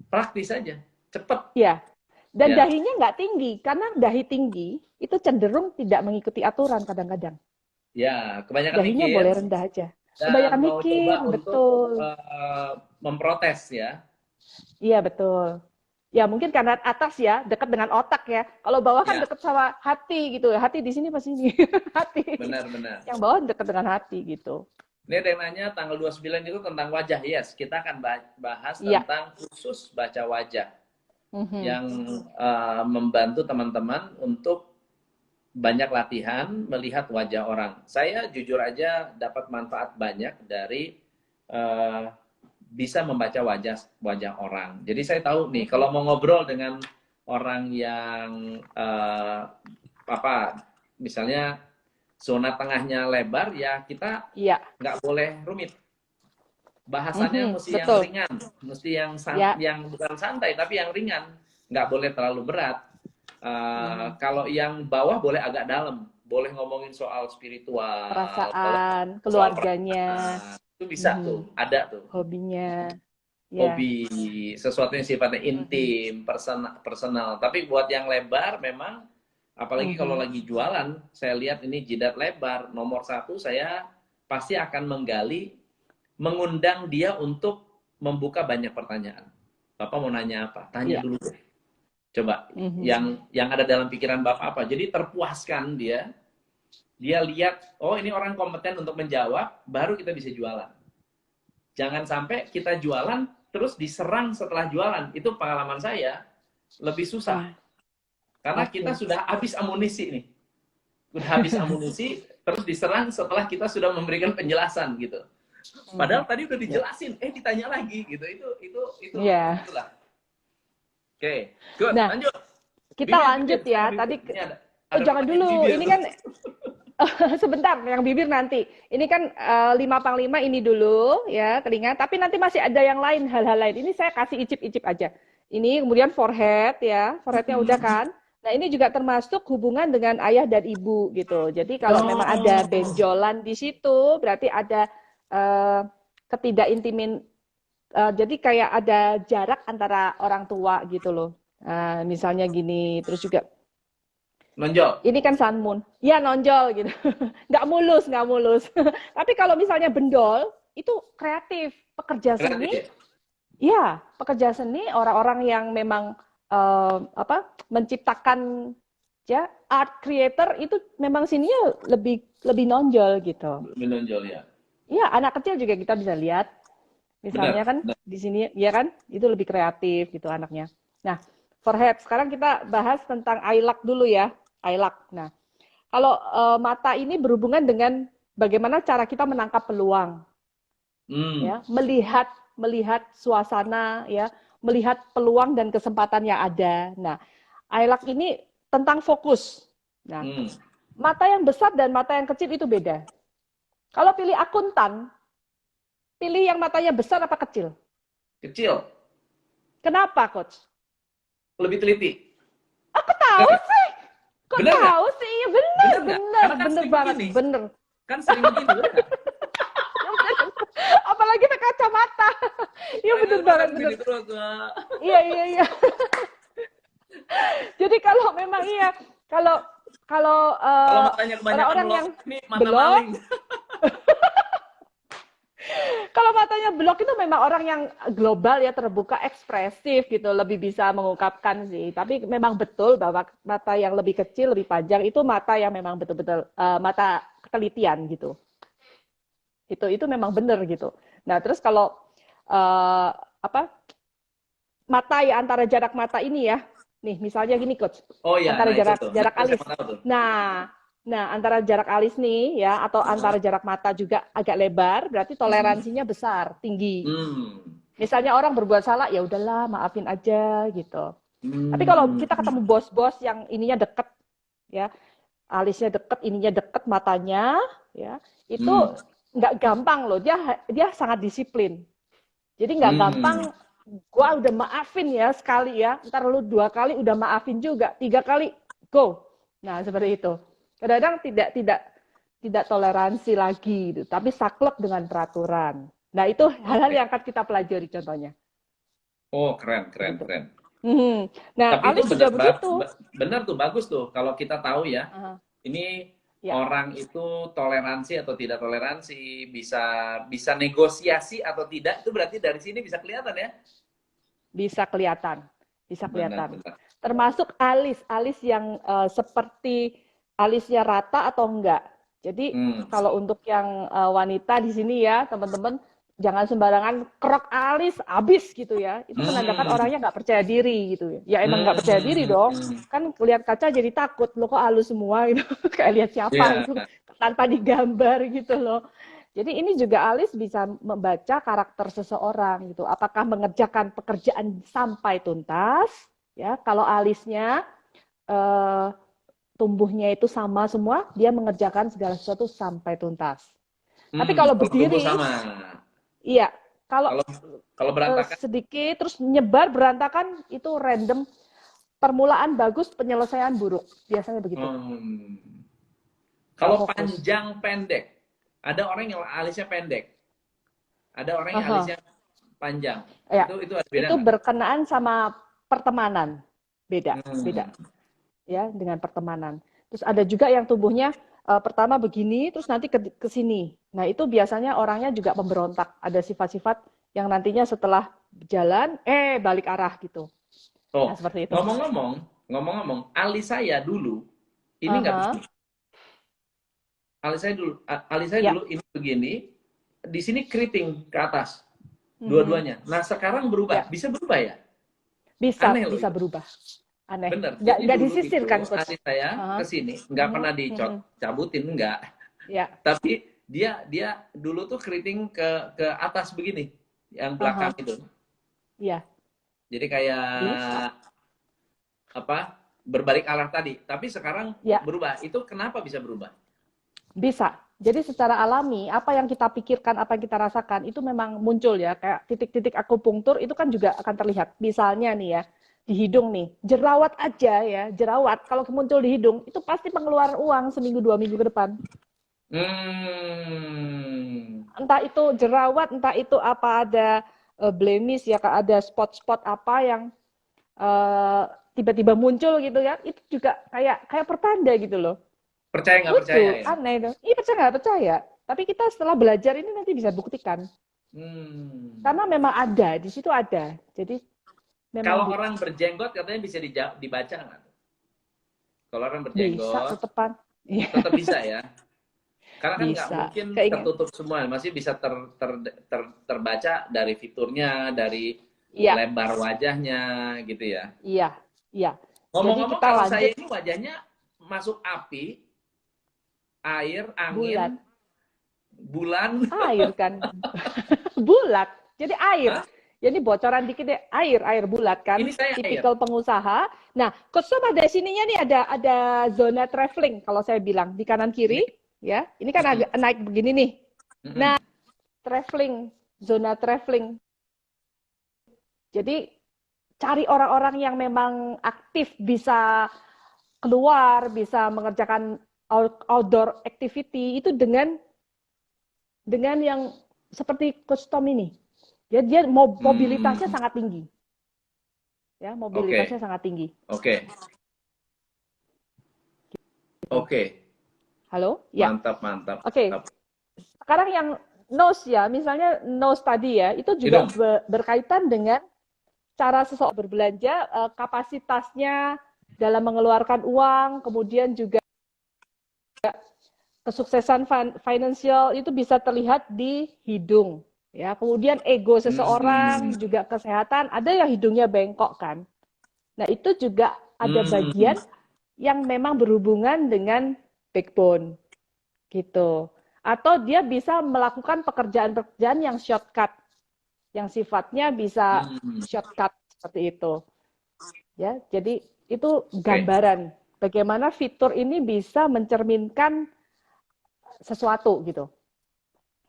praktis saja, cepet, Ya, dan ya, dahinya nggak tinggi, karena dahi tinggi itu cenderung tidak mengikuti aturan kadang-kadang. ya, kebanyakan Dahinya mikir boleh rendah aja. dan Kebanyakan mau mikir, coba untuk betul. memprotes ya. Iya, betul. Ya, mungkin karena atas ya, dekat dengan otak ya. Kalau bawah kan Ya, dekat sama hati gitu. Hati di sini pas sini. Hati. benar-benar. Yang bawah dekat dengan hati gitu. Ini ada yang nanya tanggal 29 itu tentang wajah. Yes, kita akan bahas Iya. tentang khusus baca wajah Mhm. yang membantu teman-teman untuk banyak latihan melihat wajah orang. Saya jujur aja dapat manfaat banyak dari eh, bisa membaca wajah wajah orang. Jadi saya tahu nih Mhm. kalau mau ngobrol dengan orang yang apa misalnya zona tengahnya lebar ya kita Iya. nggak boleh rumit. Bahasanya Mhm. mesti yang Betul. ringan, mesti yang Ya. yang bukan santai tapi yang ringan. Nggak boleh terlalu berat. Mhm. Kalau yang bawah boleh agak dalam, boleh ngomongin soal spiritual, boleh Perasaan, soal keluarganya, perasaan, itu bisa mhm. tuh, ada tuh. Hobinya. Ya. Hobi, sesuatu yang sifatnya Mhm. intim, personal, personal. Tapi buat yang lebar memang, apalagi kalau Mhm. lagi jualan, saya lihat ini jidat lebar, nomor satu saya pasti akan menggali, mengundang dia untuk membuka banyak pertanyaan. Bapak mau nanya apa? Tanya Iya. dulu deh. Coba Mhm. yang ada dalam pikiran Bapak apa. Jadi terpuaskan dia lihat, oh ini orang kompeten untuk menjawab, baru kita bisa jualan. Jangan sampai kita jualan terus diserang setelah jualan. Itu pengalaman saya lebih susah. Wah, Karena kita oke. sudah habis amunisi nih. Sudah habis amunisi, terus diserang setelah kita sudah memberikan penjelasan gitu. Mhm. Padahal tadi udah Ya. dijelasin, ditanya lagi gitu. Iya. Itulah. Oke, good. Nah, Lanjut. kita Bibir, lanjut bibir, sama ya. bibir. Tadi Ini oh ada jangan pertanyaan dulu. bibir Ini tuh. kan sebentar, yang bibir nanti. Ini kan 5 panglima ini dulu ya telinga. Tapi nanti masih ada yang lain, hal-hal lain. Ini saya kasih icip-icip aja. Ini kemudian forehead ya, foreheadnya udah Hmm. kan. Nah ini juga termasuk hubungan dengan ayah dan ibu gitu. Jadi kalau memang ada Oh, benjolan di situ, berarti ada eh, ketidakintimin. Jadi kayak ada jarak antara orang tua gitu loh. Misalnya gini, terus juga nonjol. ini kan Sun Moon, ya nonjol gitu, nggak mulus, nggak mulus. Tapi kalau misalnya bendol, itu kreatif, pekerja Kreatif seni, ya? ya pekerja seni, orang-orang yang memang apa menciptakan ya art creator itu memang sininya lebih lebih nonjol gitu. Menonjol ya. Ya anak kecil juga kita bisa lihat, misalnya Benar, kan benar. di sini, ya kan, itu lebih kreatif gitu anaknya. Nah, forehead. Sekarang kita bahas tentang eyelash dulu ya. Eyelash. Nah, kalau mata ini berhubungan dengan bagaimana cara kita menangkap peluang, ya, melihat suasana, ya, melihat peluang dan kesempatan yang ada. Nah, eyelash ini tentang fokus. Nah, mata yang besar dan mata yang kecil itu beda. Kalau pilih akuntan, pilih yang matanya besar apa kecil? Kecil, Kenapa, Coach? lebih teliti. Aku tahu sih. Kok Bener nggak? tahu sih? Iya bener, Bener nggak? bener, Karena kan bener sering banget, begini. bener. Kan sering begini, bener nggak? Apalagi pakai kacamata. Iya bener banget, bener. Terus, Iya, iya, iya. Jadi kalau memang iya, kalau kalau kalau matanya kebanyakan orang-orang belok, yang ini mata belok, maling. kalau matanya blok itu memang orang yang global ya, terbuka, ekspresif gitu, lebih bisa mengungkapkan sih. Tapi memang betul bahwa mata yang lebih kecil, lebih panjang itu mata yang memang betul-betul mata ketelitian gitu. Itu memang benar gitu. Nah, terus kalau apa mata ya, antara jarak mata ini ya. Nih, misalnya gini, Coach. Oh iya, Antara nah itu jarak tuh. Nah, jarak itu saya alis. mau tahu tuh. Nah, antara jarak alis nih ya, atau antara jarak mata juga agak lebar, berarti toleransinya besar, tinggi. Hmm. Misalnya orang berbuat salah, ya udahlah, maafin aja gitu. Tapi kalau Hmm. kita ketemu bos-bos yang ininya deket, ya, alisnya deket, ininya deket, matanya, ya, itu Hmm. nggak gampang loh. Dia sangat disiplin. Jadi nggak gampang. Hmm. Gua udah maafin ya sekali ya, ntar lu 2 kali udah maafin juga, 3 kali go. Nah seperti itu. Kadang-kadang tidak toleransi lagi, gitu. Tapi saklek dengan peraturan. Nah itu hal-hal Oke. yang akan kita pelajari contohnya. Oh, keren, keren, Begitu. keren. Nah Tapi itu alis juga begitu. benar tuh, bagus tuh. Kalau kita tahu ya, Uh, ini ya orang itu toleransi atau tidak toleransi, bisa bisa negosiasi atau tidak, itu berarti dari sini bisa kelihatan ya. bisa kelihatan, bisa Benar, kelihatan. benar. Termasuk alis yang seperti alisnya rata atau enggak. Jadi Hmm. kalau untuk yang wanita di sini ya teman-teman, jangan sembarangan kerok alis habis gitu ya. Itu menandakan Hmm. orangnya nggak percaya diri gitu ya. Ya emang nggak percaya diri dong. Hmm. Kan lihat kaca jadi takut, lo kok halus semua gitu. Kayak lihat siapa Ya. itu tanpa digambar gitu loh. Jadi ini juga alis bisa membaca karakter seseorang gitu. Apakah mengerjakan pekerjaan sampai tuntas? Ya, kalau alisnya eh, tumbuhnya itu sama semua, dia mengerjakan segala sesuatu sampai tuntas. Tapi kalau Kalau tumbuh berdiri, sama. iya, kalau Kalau kalau berantakan, sedikit terus nyebar berantakan itu random. Permulaan bagus, penyelesaian buruk. Biasanya begitu. hmm. Nggak Kalau fokus. panjang pendek, ada orang yang alisnya pendek, ada orang yang Aha. alisnya panjang. Ya, Itu ada beda itu nggak? berkenaan sama pertemanan. Beda, beda. Hmm. Ya, dengan pertemanan. Terus ada juga yang tubuhnya pertama begini, terus nanti ke sini. Nah, itu biasanya orangnya juga pemberontak. Ada sifat-sifat yang nantinya setelah jalan, balik arah gitu. Nah, Oh, seperti itu. ngomong-ngomong, alis saya dulu ini nggak Aha. begini. Alis saya Ya. dulu ini begini, di sini keriting ke atas, Mhm. dua-duanya. Nah, sekarang berubah, Ya, bisa berubah ya? bisa, Aneh loh bisa itu. berubah. Aneh. Bener. Nggak, Jadi nggak dulu disisir itu kan, Coach? alis saya Aha. ke sini, nggak Mhm, pernah mhm. cabutin, enggak. Ya. Tapi dia dulu tuh keriting ke atas begini, yang belakang Aha. itu. Ya, Jadi kayak bisa. apa? Berbalik arah tadi. Tapi sekarang Ya, berubah. Itu kenapa bisa berubah? bisa. Jadi secara alami, apa yang kita pikirkan, apa yang kita rasakan, itu memang muncul ya. Kayak titik-titik akupunktur itu kan juga akan terlihat. Misalnya nih ya, di hidung nih, jerawat aja ya, jerawat. Kalau muncul di hidung, itu pasti pengeluaran uang seminggu 2 minggu ke depan. Hmm. Entah itu jerawat, entah itu apa ada blemish ya, ada spot-spot apa yang eh, tiba-tiba muncul gitu ya, itu juga kayak pertanda gitu loh. Percaya nggak percaya Lucu, ya? aneh dong. Iya percaya nggak percaya. Tapi kita setelah belajar ini nanti bisa buktikan. Hmm. Karena memang ada, di situ ada. Jadi memang Kalau orang berjenggot katanya bisa dibaca nggak? Kalau orang bisa berjenggot tetepan. Iya, tetap bisa ya. Karena kan nggak bisa. mungkin Keinget. tertutup semua, masih bisa terbaca dari fiturnya, dari Iya, lebar wajahnya gitu ya. iya. Iya. Jadi Ngomong-ngomong, kita kalau lanjut saya ini wajahnya masuk api, air, bulat. angin, bulan. Air kan. Bulat. Jadi air. Hah? Jadi bocoran dikit deh, air bulat kan. Ini saya air. Tipikal pengusaha. Nah, Coach Tom ada sininya nih ada zona traveling kalau saya bilang di kanan Ini. kiri ya. Ini kan agak naik begini nih. Mm-mm. Nah, traveling, zona traveling. Jadi cari orang-orang yang memang aktif bisa keluar, bisa mengerjakan outdoor activity itu dengan yang seperti Coach Tom ini. Ya, dia mobilitasnya sangat tinggi. Ya, mobilitasnya Oke, sangat tinggi. oke, Gitu. oke. Halo? Ya. Mantap, mantap. Oke. Sekarang yang nose ya, misalnya nose tadi ya, itu juga Hidung. berkaitan dengan cara seseorang berbelanja, kapasitasnya dalam mengeluarkan uang, kemudian juga kesuksesan finansial itu bisa terlihat di hidung. Ya, kemudian ego seseorang, Hmm. juga kesehatan, ada yang hidungnya bengkok kan. Nah, itu juga ada Hmm. bagian yang memang berhubungan dengan backbone gitu. Atau dia bisa melakukan pekerjaan-pekerjaan yang shortcut, yang sifatnya bisa Hmm. shortcut seperti itu. Ya, jadi itu Oke. gambaran bagaimana fitur ini bisa mencerminkan sesuatu gitu.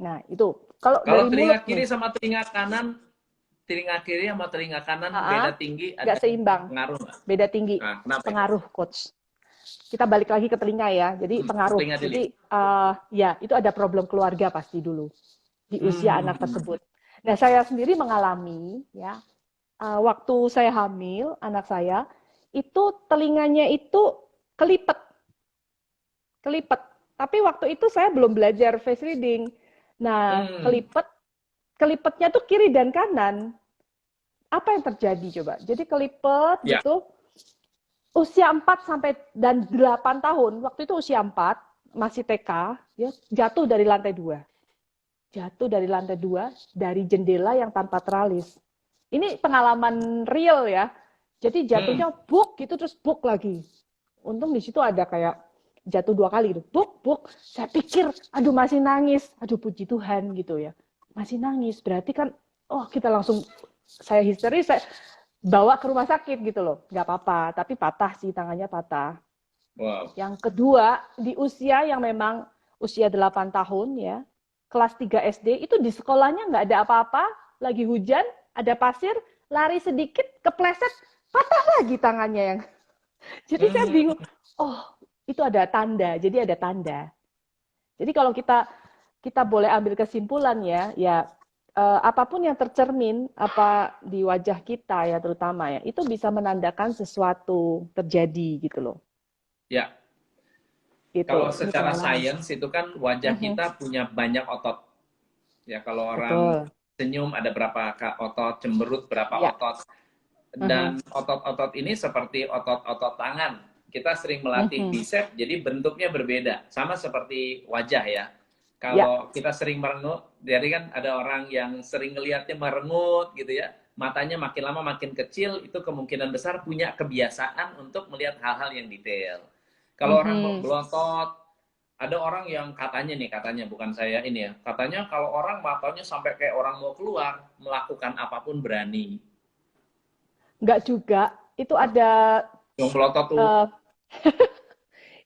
Nah, itu kalau Kalau dari telinga mulut kiri nih, sama telinga kiri sama telinga kanan beda tinggi, nggak ada seimbang, pengaruh nggak? beda tinggi, Nah, kenapa itu? pengaruh coach. Kita balik lagi ke telinga ya, jadi pengaruh. Telinga dulu. Jadi ya itu ada problem keluarga pasti dulu di usia anak Hmm. tersebut. Nah, saya sendiri mengalami ya, waktu saya hamil anak saya itu telinganya itu kelipet, kelipet. Tapi waktu itu saya belum belajar face reading. Nah, Hmm. kelipetnya tuh kiri dan kanan. Apa yang terjadi coba? Jadi kelipet Ya. gitu, usia 4 sampai dan 8 tahun, waktu itu usia 4, masih TK, ya, jatuh dari lantai 2. Jatuh dari lantai 2 dari jendela yang tanpa teralis. Ini pengalaman real ya. Jadi Hmm. jatuhnya buk gitu terus buk lagi. Untung di situ ada kayak jatuh 2 kali gitu. Buk, buk. Saya pikir, aduh masih nangis. Aduh puji Tuhan gitu ya. Masih nangis. Berarti kan, oh kita langsung, saya histeris, saya bawa ke rumah sakit gitu loh. Nggak apa-apa, tapi patah sih, tangannya patah. Wow. Yang kedua, di usia yang memang usia 8 tahun ya, kelas 3 SD, itu di sekolahnya nggak ada apa-apa, lagi hujan, ada pasir, lari sedikit, kepleset, patah lagi tangannya yang. Jadi saya Hmm. bingung, oh itu ada tanda, jadi ada tanda. Jadi kalau kita boleh ambil kesimpulan ya, apapun yang tercermin apa di wajah kita ya terutama ya, itu bisa menandakan sesuatu terjadi gitu loh. Ya. Gitu. Kalau Ini secara pengalaman. sains itu kan wajah kita punya banyak otot. Ya, kalau orang Betul. senyum ada berapa otot, cemberut berapa Ya. otot. Mhm. Dan otot-otot ini seperti otot-otot tangan. Kita sering melatih Mhm. bicep, jadi bentuknya berbeda. Sama seperti wajah ya. Ya. Kalau kita sering merengut, jadi kan ada orang yang sering ngelihatnya merengut gitu ya. Matanya makin lama makin kecil, itu kemungkinan besar punya kebiasaan untuk melihat hal-hal yang detail. Kalau orang Mhm. belotot, ada orang yang katanya bukan saya ini ya, katanya kalau orang matanya sampai kayak orang mau keluar, melakukan apapun berani. Nggak juga. Itu ada Yang belotot tuh uh,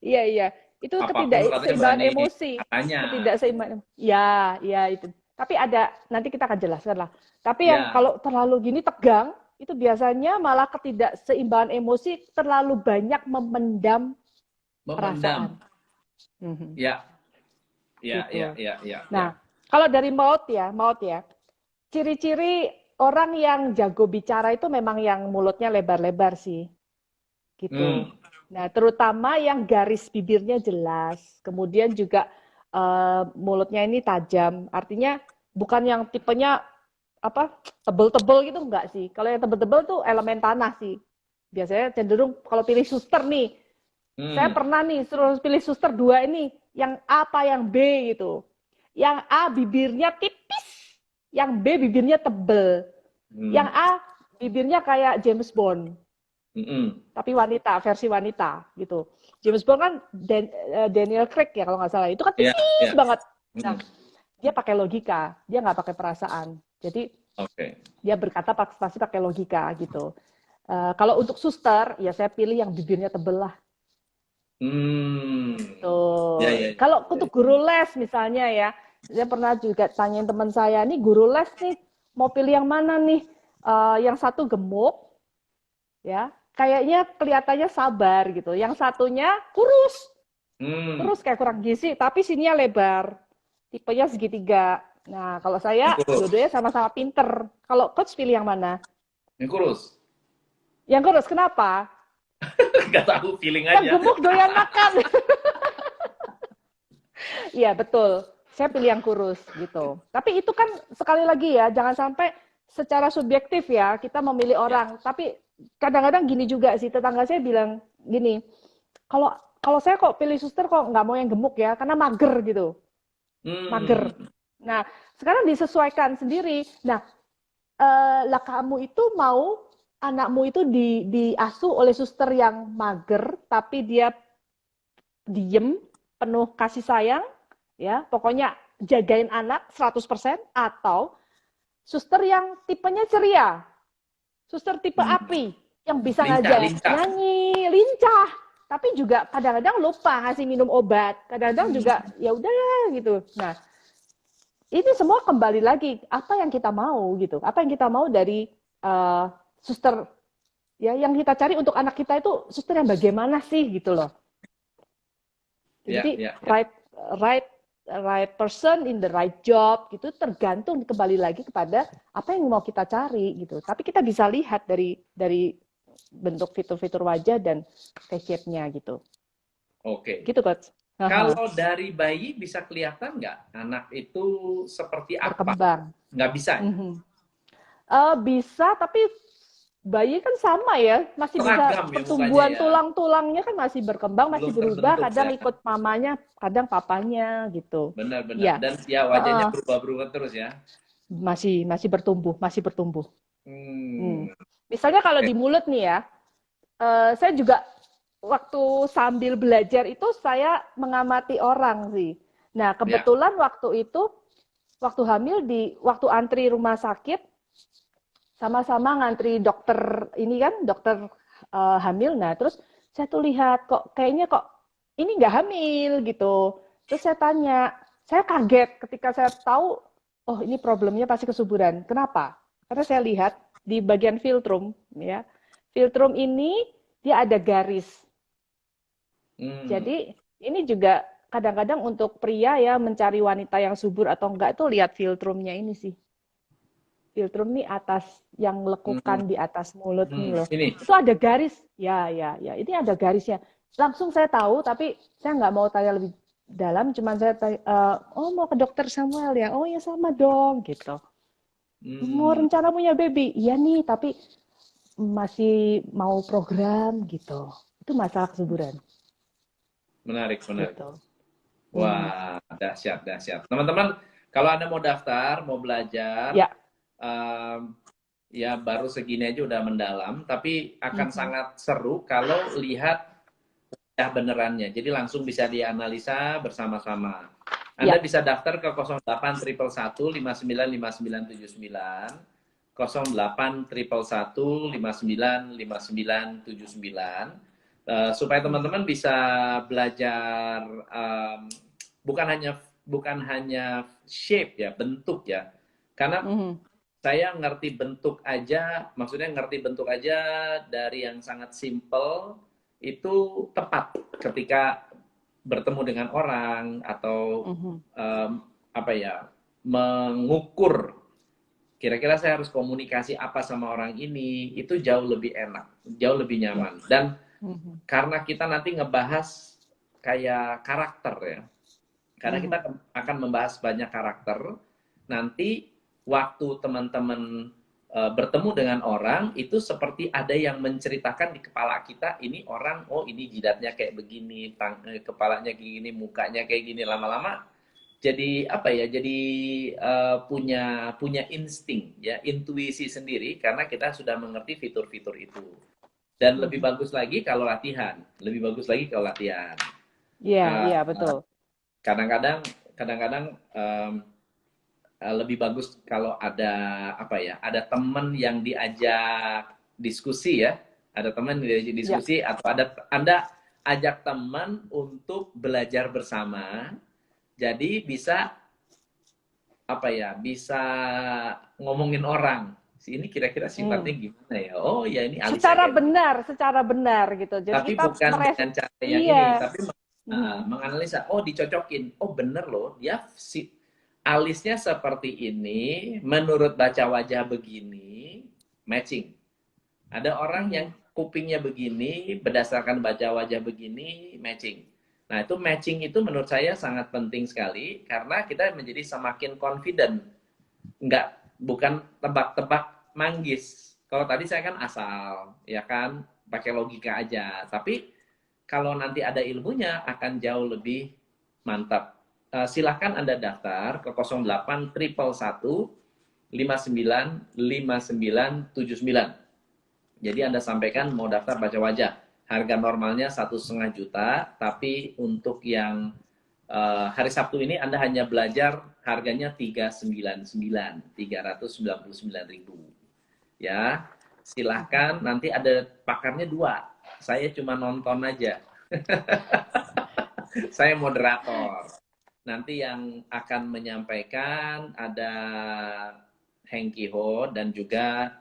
iya iya. Itu apapun katanya ketidakseimbangan berani, emosi. katanya. Ketidakseimbangan. Ya, ya itu. Tapi ada nanti kita akan jelaskan lah. Tapi yang Ya, kalau terlalu gini tegang, itu biasanya malah ketidakseimbangan emosi terlalu banyak memendam memendam. perasaan. Mhm. Ya, ya, ya, Gitu. ya, ya, ya. Nah, kalau dari maut ya, ciri-ciri orang yang jago bicara itu memang yang mulutnya lebar-lebar sih, gitu. Hmm. Nah, terutama yang garis bibirnya jelas, kemudian juga mulutnya ini tajam. Artinya bukan yang tipenya apa tebel-tebel gitu enggak sih. Kalau yang tebel-tebel tuh elemen tanah sih. Biasanya cenderung kalau pilih suster nih, saya Hmm. pernah nih suruh pilih suster dua ini, yang A apa yang B gitu. Yang A bibirnya tipis, yang B bibirnya tebel. Yang Hmm. A bibirnya kayak James Bond tapi wanita, versi wanita gitu. James Bond kan Daniel Craig ya kalau nggak salah, itu kan Ya, persis ya. banget. Nah, dia pakai logika, dia nggak pakai perasaan. Jadi Oke. dia berkata pasti pakai logika gitu. Kalau untuk suster, ya saya pilih yang bibirnya tebel lah. Hmm. Ya, ya, Tuh. ya. Kalau untuk guru les misalnya ya, saya pernah juga tanyain teman saya, nih guru les nih, mau pilih yang mana nih? Yang satu gemuk, ya, kayaknya kelihatannya sabar gitu. Yang satunya kurus, Hmm. kurus kayak kurang gizi, tapi sininya lebar, tipenya segitiga. Nah, kalau Yang saya kurus. dua-duanya sama-sama pinter. Kalau coach pilih yang mana? Yang kurus. Yang kurus, kenapa? Gak tahu, feeling Yang aja. gemuk doyan makan. Iya, betul. Saya pilih yang kurus gitu. Tapi itu kan sekali lagi ya, jangan sampai secara subjektif ya kita memilih Ya. orang. Tapi kadang-kadang gini juga sih, tetangga saya bilang gini, kalau kalau saya kok pilih suster kok nggak mau yang gemuk ya, karena mager gitu, mager. Hmm. Nah, sekarang disesuaikan sendiri. Nah, lah kamu itu mau anakmu itu diasuh oleh suster yang mager, tapi dia diem, penuh kasih sayang, ya pokoknya jagain anak 100%, atau suster yang tipenya ceria, suster tipe Hmm. api yang bisa Lincah, ngajak lincah. nyanyi lincah, tapi juga kadang-kadang lupa ngasih minum obat, kadang-kadang juga Hmm. ya udah gitu. Nah, ini semua kembali lagi apa yang kita mau gitu, apa yang kita mau dari uh, suster, ya yang kita cari untuk anak kita itu suster yang bagaimana sih gitu loh. Ya, Jadi ya, ya. right right right person in the right job gitu, tergantung kembali lagi kepada apa yang mau kita cari gitu. Tapi kita bisa lihat dari bentuk fitur-fitur wajah dan face shape-nya gitu. Oke. Gitu, Coach. Aha, Kalau dari bayi bisa kelihatan nggak anak itu seperti apa? berkembang. Nggak bisa ya? Mhm. Bisa, tapi bayi kan sama ya, masih bisa Seragam ya mukanya pertumbuhan ya. tulang-tulangnya kan masih berkembang, masih Belum berubah, terbentuk kadang ya. ikut mamanya, kadang papanya gitu. Benar-benar. Ya, Dan ya wajahnya berubah-berubah terus ya. masih masih bertumbuh, masih bertumbuh. Hmm. Hmm. Misalnya kalau Oke. di mulut nih ya, saya juga waktu sambil belajar itu saya mengamati orang sih. Nah, Ya, kebetulan waktu itu, waktu hamil waktu antri rumah sakit, sama-sama ngantri dokter ini kan, dokter hamil. Nah, terus saya tuh lihat kok kayaknya kok ini nggak hamil gitu. Terus saya tanya, saya kaget ketika saya tahu, oh ini problemnya pasti kesuburan. Kenapa? Karena saya lihat di bagian filtrum, ya, filtrum ini dia ada garis. hmm. Jadi ini juga kadang-kadang untuk pria ya mencari wanita yang subur atau enggak itu lihat filtrumnya ini sih. Filtrum nih atas, yang Hmm. lekukan di atas mulut nih loh. Ini. Itu ada garis. Ya, ya, ya. Ini ada garisnya. Langsung saya tahu, tapi saya nggak mau tanya lebih dalam. Cuman saya tanya, oh mau ke dokter Samuel ya? Oh ya sama dong, gitu. Mau Hmm. rencana punya baby? Iya nih, tapi masih mau program gitu. Itu masalah kesuburan, Menarik, menarik. gitu. Mhm. Wah, dahsyat, dahsyat. Teman-teman, kalau Anda mau daftar, mau belajar, Ya. em, ya baru segini aja udah mendalam, tapi akan Mhm. sangat seru kalau lihat ya benerannya. Jadi langsung bisa dianalisa bersama-sama. Anda Ya. bisa daftar ke 08 111 59 5979, 08 111 59 5979, supaya Mhm. teman-teman bisa belajar, bukan hanya shape ya, bentuk ya. Karena Mhm. saya ngerti bentuk aja, maksudnya ngerti bentuk aja dari yang sangat simple itu tepat ketika bertemu dengan orang atau Mhm. em, apa ya, mengukur kira-kira saya harus komunikasi apa sama orang ini, itu jauh lebih enak, jauh lebih Ya. nyaman. Dan Mhm. karena kita nanti ngebahas kayak karakter ya, karena kita Mhm. akan membahas banyak karakter, nanti waktu teman-teman bertemu dengan orang, itu seperti ada yang menceritakan di kepala kita, ini orang, oh ini jidatnya kayak begini, kepalanya kayak gini, mukanya kayak gini, lama-lama jadi apa ya, jadi punya punya insting ya, intuisi sendiri karena kita sudah mengerti fitur-fitur itu. Dan lebih bagus lagi kalau latihan. Lebih bagus lagi kalau latihan. Iya, Uh, iya betul. kadang-kadang kadang-kadang lebih bagus kalau ada apa ya, ada teman yang diajak diskusi ya, ada teman yang diajak Iya. diskusi atau ada Anda ajak teman untuk belajar bersama, jadi bisa apa ya, bisa ngomongin orang, si ini kira-kira Hmm. sifatnya gimana ya, oh ya ini alisnya kayak Secara benar gitu. Jadi tapi kita bukan dengan cara yang iya. ini, tapi Mhm. menganalisa, oh dicocokin, oh bener loh, dia si alisnya seperti ini, menurut baca wajah begini, matching. Ada orang yang Mhm. kupingnya begini, berdasarkan baca wajah begini, matching. Nah itu matching itu menurut saya sangat penting sekali, karena kita menjadi semakin confident, bukan tebak-tebak manggis. Kalau tadi saya kan asal, ya kan, pakai logika aja. Tapi kalau nanti ada ilmunya akan jauh lebih mantap. Silahkan Anda daftar ke 08 111 59 59 79. Jadi Anda sampaikan mau daftar baca wajah. Harga normalnya 1,5 juta, tapi untuk yang hari Sabtu ini Anda hanya belajar harganya 399.399.000. Ya, silahkan, nanti ada pakarnya 2. Saya cuma nonton aja. Saya moderator. Nanti yang akan menyampaikan ada Hengki Ho dan juga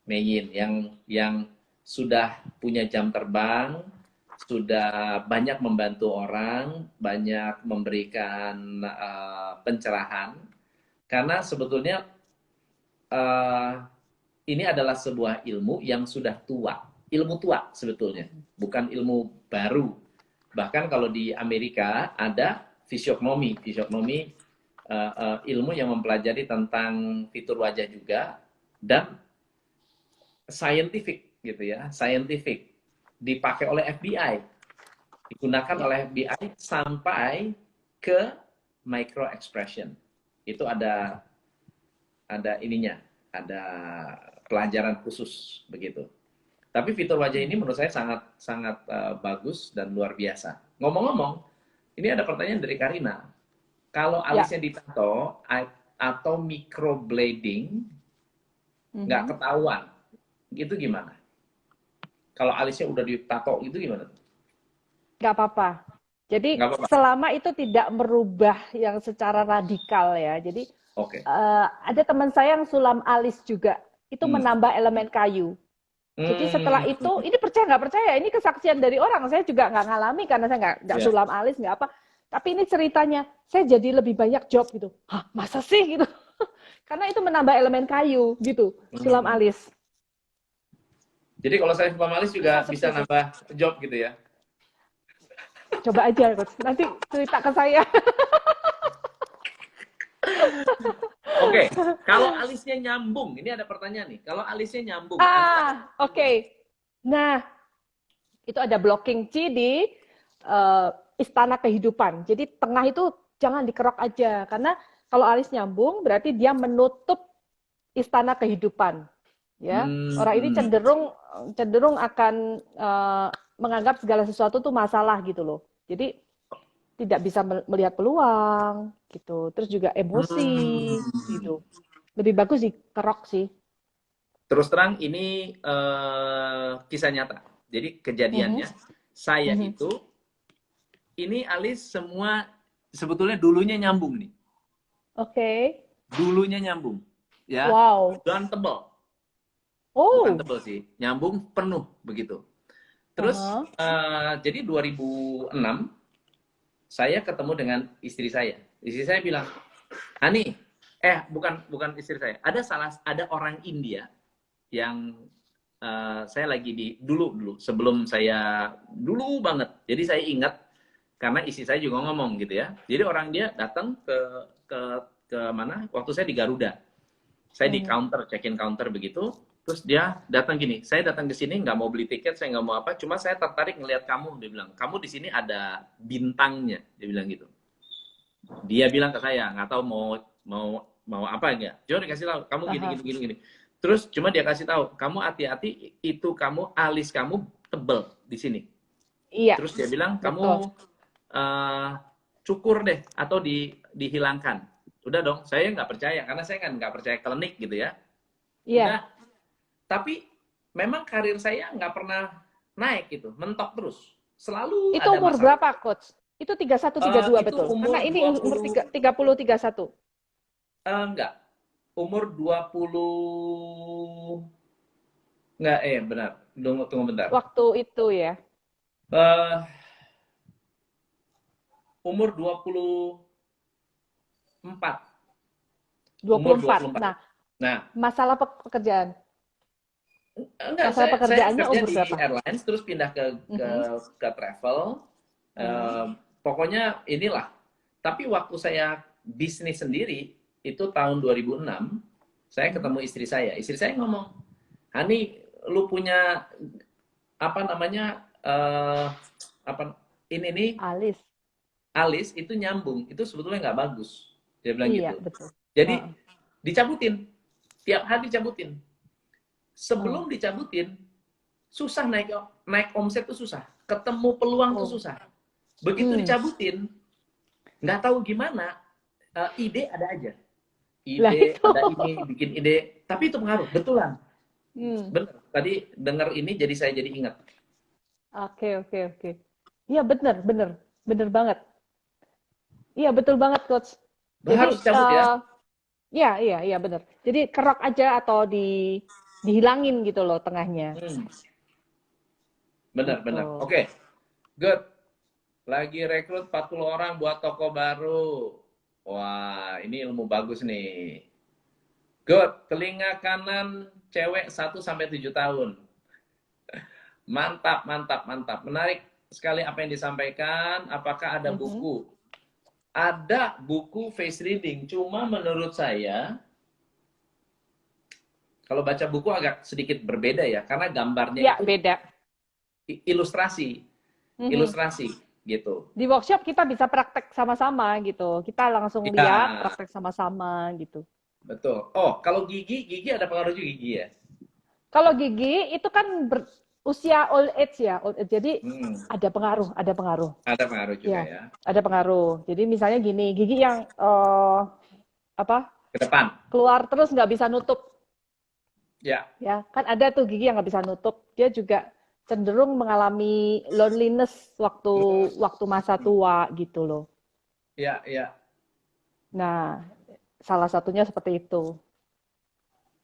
Meyin yang sudah punya jam terbang, sudah banyak membantu orang, banyak memberikan pencerahan. Karena sebetulnya uh, ini adalah sebuah ilmu yang sudah tua, ilmu tua sebetulnya, bukan ilmu baru. Bahkan kalau di Amerika ada fisiognomi, ilmu yang mempelajari tentang fitur wajah juga, dan scientific gitu ya, scientific dipakai oleh FBI, digunakan Ya. oleh FBI sampai ke micro expression. Itu ada ininya, ada pelajaran khusus begitu. Tapi fitur wajah ini menurut saya sangat sangat bagus dan luar biasa. Ngomong-ngomong, ini ada pertanyaan dari Karina. Kalau Ya. alisnya ditato atau microblading nggak Mhm. ketahuan, itu gimana? Kalau alisnya udah ditato itu gimana? Nggak apa-apa. Jadi Nggak apa-apa. selama itu tidak merubah yang secara radikal ya. Jadi Oke. ada teman saya yang sulam alis juga. Itu Hmm. menambah elemen kayu. Jadi setelah Hmm. itu, ini percaya nggak percaya, ini kesaksian dari orang. Saya juga nggak ngalami karena saya nggak Ya. sulam alis, nggak apa. Tapi ini ceritanya, saya jadi lebih banyak job gitu. Hah, masa sih gitu? Karena itu menambah elemen kayu gitu, sulam Hmm. alis. Jadi kalau saya sulam alis Ini juga konsep bisa sih. nambah job gitu ya? Coba aja, Coach. Nanti cerita ke saya. Oke. Kalau alisnya nyambung, ini ada pertanyaan nih. Kalau alisnya nyambung, Oke. Okay. Nah, itu ada blocking C di istana kehidupan. Jadi tengah itu jangan dikerok aja, karena kalau alis nyambung berarti dia menutup istana kehidupan. Ya, orang ini Hmm. cenderung akan menganggap segala sesuatu tuh masalah gitu loh. Jadi tidak bisa melihat peluang gitu. Terus juga emosi Hmm. gitu. Lebih bagus dikerok sih. Terus terang ini kisah nyata. Jadi Mhm, kejadiannya saya mhm. itu ini alis semua sebetulnya dulunya nyambung nih. Oke. Dulunya nyambung, ya, Wow. dan tebal. Bukan Oh. tebal sih, nyambung penuh begitu. Terus Aha. jadi 2006 saya ketemu dengan istri saya. Istri saya bilang, Hani, bukan bukan istri saya. Ada orang India yang saya lagi di dulu sebelum saya dulu banget. Jadi saya ingat karena istri saya juga ngomong gitu ya. Jadi orang dia datang ke ke mana? Waktu saya di Garuda. Saya di Mhm. counter, check-in counter begitu. Terus dia datang gini, saya datang ke sini nggak mau beli tiket, saya nggak mau apa, cuma saya tertarik ngelihat kamu. Dia bilang, kamu di sini ada bintangnya. Dia bilang gitu. Dia bilang ke saya, nggak tahu mau mau mau apa enggak. Coba dikasih tahu, kamu gini Aha. gini gini gini. Terus cuma dia kasih tahu, kamu hati-hati, itu kamu alis kamu tebel di sini. Iya, Terus dia bilang betul. kamu cukur deh atau dihilangkan. Udah dong, saya nggak percaya karena saya kan nggak percaya klinik gitu ya. Iya. Udah, tapi memang karir saya nggak pernah naik gitu, mentok terus. Selalu Itu ada umur masalah. berapa, Coach? Itu 31, 32 Itu betul. Karena umur ini umur 20, 30, 31. enggak, umur 20, enggak, benar. Tunggu, tunggu bentar. Waktu itu ya. Eh, umur 24. Umur 24. 24. Nah, Nah, masalah pekerjaan. enggak, Masalah saya pekerjaannya kerja umur di berapa? airlines terus pindah Mhm, ke travel. mhm, Pokoknya inilah. Tapi waktu saya bisnis sendiri itu tahun 2006, saya mhm. ketemu istri saya. Istri saya ngomong, "Hani, lu punya apa namanya apa ini nih Alis. alis itu nyambung, itu sebetulnya nggak bagus." Dia bilang Iya, gitu. betul. Jadi Heeh, dicabutin, tiap hari dicabutin. heeh. Sebelum dicabutin, susah naik naik omset tuh susah, ketemu peluang tuh Oh. susah. Begitu Hmm. dicabutin, nggak tahu gimana, ide ada aja. Lah Ide itu. ada ini, bikin ide, tapi itu pengaruh, betulan. Hmm. Bener. Tadi dengar ini jadi saya jadi ingat. Oke, oke, oke. Iya, bener, bener. Bener banget. Iya, betul banget, Coach. Jadi, Harus cabut ya. iya, iya, iya, bener. Jadi kerok aja atau dihilangin gitu loh tengahnya. Hmm, bener, Gitu. bener. Oke, good. Lagi rekrut 40 orang buat toko baru. Wah, ini ilmu bagus nih. Good. Telinga kanan cewek 1 sampai 7 tahun. Mantap, mantap, mantap. Menarik sekali apa yang disampaikan. Apakah ada Mhm. buku? Ada buku face reading. Cuma menurut saya, kalau baca buku agak sedikit berbeda ya. Karena gambarnya Ya, itu beda. ilustrasi. Mhm. Ilustrasi gitu. Di workshop kita bisa praktek sama-sama gitu. Kita langsung Ya, lihat, praktek sama-sama gitu. betul. Oh, kalau gigi ada pengaruh juga gigi ya? Kalau gigi itu kan usia old age ya, old age. Jadi Hmm, ada pengaruh, ada pengaruh. ada pengaruh juga Ya, ya. ada pengaruh. Jadi misalnya gini, gigi yang apa Ke depan. keluar terus nggak bisa nutup, Ya, ya kan ada tuh gigi yang nggak bisa nutup. Dia juga cenderung mengalami loneliness waktu hmm, waktu masa tua gitu loh. ya, ya. Nah, salah satunya seperti itu.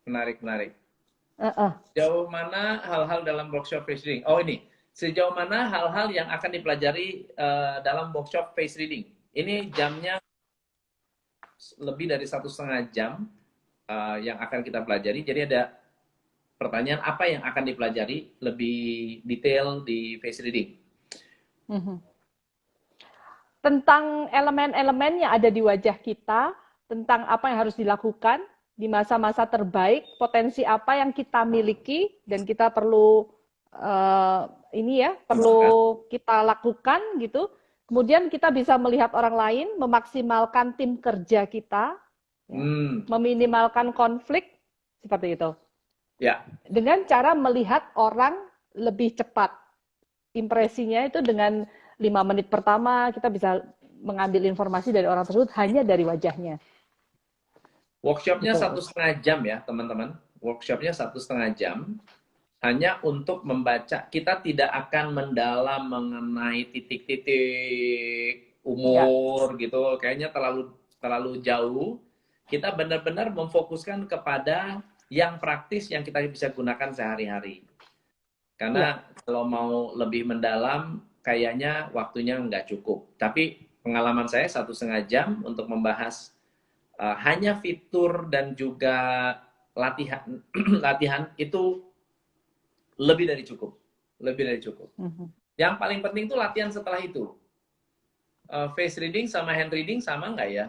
Menarik, menarik. Heeh. Sejauh mana hal-hal dalam workshop face reading? Oh ini, sejauh mana hal-hal yang akan dipelajari dalam workshop face reading? Ini jamnya lebih dari 1,5 jam yang akan kita pelajari. Jadi ada pertanyaan apa yang akan dipelajari lebih detail di face reading? Mhm. Tentang elemen-elemen yang ada di wajah kita, tentang apa yang harus dilakukan di masa-masa terbaik, potensi apa yang kita miliki dan kita perlu ini ya, Kembangkan. perlu kita lakukan gitu. Kemudian kita bisa melihat orang lain, memaksimalkan tim kerja kita, ya, Hmm, meminimalkan konflik seperti itu. ya. Dengan cara melihat orang lebih cepat. Impresinya itu dengan 5 menit pertama kita bisa mengambil informasi dari orang tersebut hanya dari wajahnya. Workshopnya Gitu. 1,5 jam ya teman-teman. Workshopnya 1,5 jam. Hanya untuk membaca, kita tidak akan mendalam mengenai titik-titik Enggak. umur gitu, kayaknya terlalu terlalu jauh. Kita benar-benar memfokuskan kepada yang praktis yang kita bisa gunakan sehari-hari. Iya. Karena kalau mau lebih mendalam, kayaknya waktunya nggak cukup. Tapi pengalaman saya 1,5 jam untuk membahas hanya fitur dan juga latihan latihan itu lebih dari cukup. Lebih dari cukup. Mhm. Yang paling penting itu latihan setelah itu. Face reading sama hand reading sama nggak ya?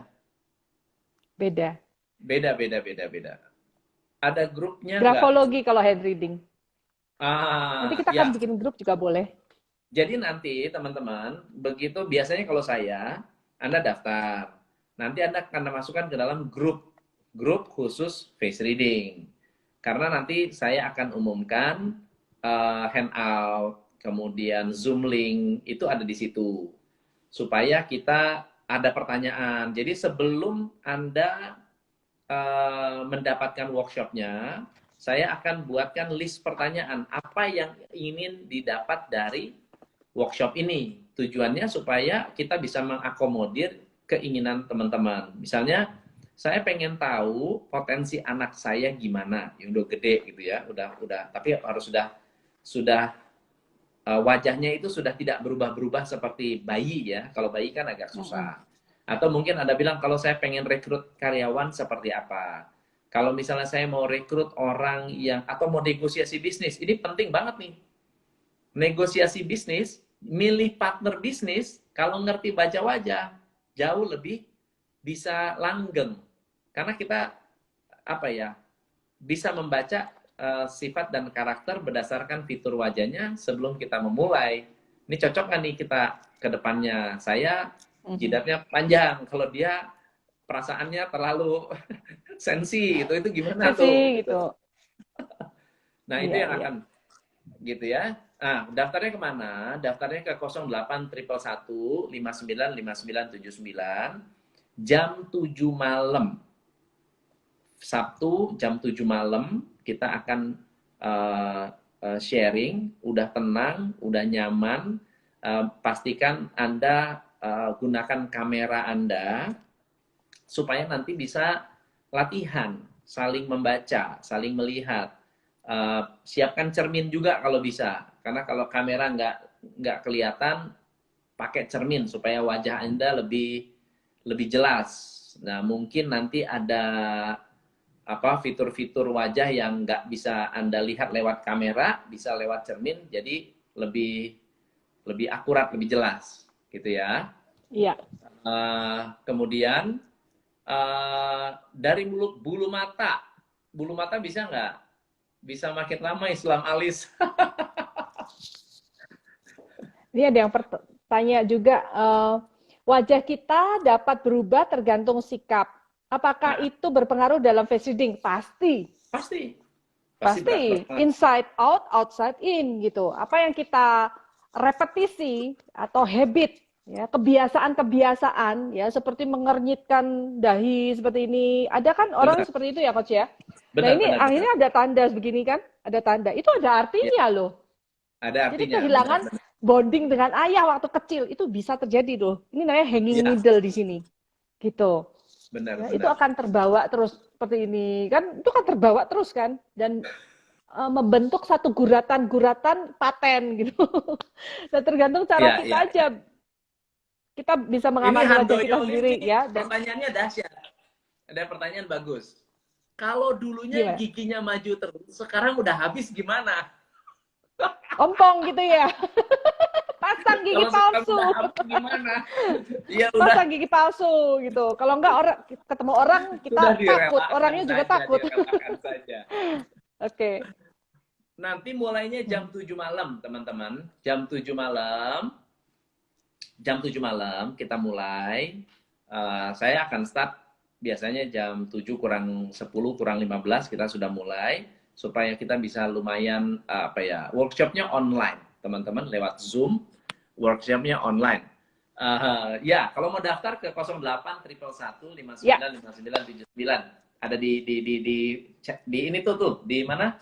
Beda. Beda, beda, beda, beda. Ada grupnya nggak? Grafologi kalau hand reading. Nanti kita akan Ya. bikin grup juga boleh. Jadi nanti teman-teman, begitu biasanya kalau saya, Anda daftar. Nanti Anda akan masukkan ke dalam grup khusus face reading. Karena nanti saya akan umumkan handout, kemudian Zoom link itu ada di situ supaya kita ada pertanyaan. Jadi sebelum Anda mendapatkan workshopnya, saya akan buatkan list pertanyaan apa yang ingin didapat dari workshop ini. Tujuannya supaya kita bisa mengakomodir keinginan teman-teman. Misalnya, saya pengen tahu potensi anak saya gimana, yang udah gede gitu ya, tapi harus sudah wajahnya itu sudah tidak berubah-berubah seperti bayi ya. Kalau bayi kan agak susah. Atau mungkin Anda bilang, kalau saya pengen rekrut karyawan seperti apa. Kalau misalnya saya mau rekrut orang yang, atau mau negosiasi bisnis, ini penting banget nih. Negosiasi bisnis, milih partner bisnis, kalau ngerti baca wajah, jauh lebih bisa langgeng. Karena kita, apa ya, bisa membaca sifat dan karakter berdasarkan fitur wajahnya sebelum kita memulai. Ini cocok nggak nih kita ke depannya? Saya jidatnya panjang, kalau dia perasaannya terlalu sensi itu gimana tuh? gitu. Nah, itu yang akan gitu ya. Nah, daftarnya kemana? Daftarnya ke 08 111 59 59 79 jam 7 malam. Sabtu jam 7 malam kita akan sharing, udah tenang, udah nyaman. Pastikan Anda gunakan kamera Anda supaya nanti bisa latihan, saling membaca, saling melihat. Siapkan cermin juga kalau bisa, karena kalau kamera nggak kelihatan, pakai cermin supaya wajah Anda lebih jelas. Nah, mungkin nanti ada fitur-fitur wajah yang nggak bisa Anda lihat lewat kamera, bisa lewat cermin, jadi lebih akurat, lebih jelas, gitu ya. Iya. Kemudian dari bulu mata bisa nggak? Bisa makin lama Islam alis. Ini ada yang bertanya juga, wajah kita dapat berubah tergantung sikap. Apakah itu berpengaruh dalam face reading? Pasti. Pasti. Inside out, outside in gitu. Apa yang kita repetisi atau habit, ya, kebiasaan-kebiasaan, ya, seperti mengernyitkan dahi seperti ini. Ada kan orang seperti itu ya, Coach ya? Nah, ini akhirnya ada tanda begini kan? Ada tanda. Itu ada artinya loh. Ada artinya. Jadi kehilangan bonding dengan ayah waktu kecil itu bisa terjadi loh. Ini namanya hanging needle di sini. Gitu. Benar. Itu akan terbawa terus seperti ini kan? Itu kan terbawa terus kan? Dan membentuk satu guratan-guratan paten gitu. Dan tergantung cara kita aja. Kita bisa mengamati wajah kita sendiri ya. Dan pertanyaannya dahsyat. Ada pertanyaan bagus. Kalau dulunya giginya maju terus, sekarang udah habis gimana? Ompong gitu ya. Pasang gigi palsu. Gimana? Ya, pasang gigi palsu gitu. Kalau enggak orang ketemu orang kita takut, orangnya juga takut. Oke. Nanti mulainya jam 7 malam, teman-teman. Jam 7 malam. Jam 7 malam kita mulai. Saya akan start biasanya jam 7 kurang 10 kurang 15 kita sudah mulai supaya kita bisa lumayan workshopnya online, teman-teman, lewat Zoom. Workshopnya online. Ya, kalau mau daftar ke 08 111 59 59 79. Ada di ini tuh di mana?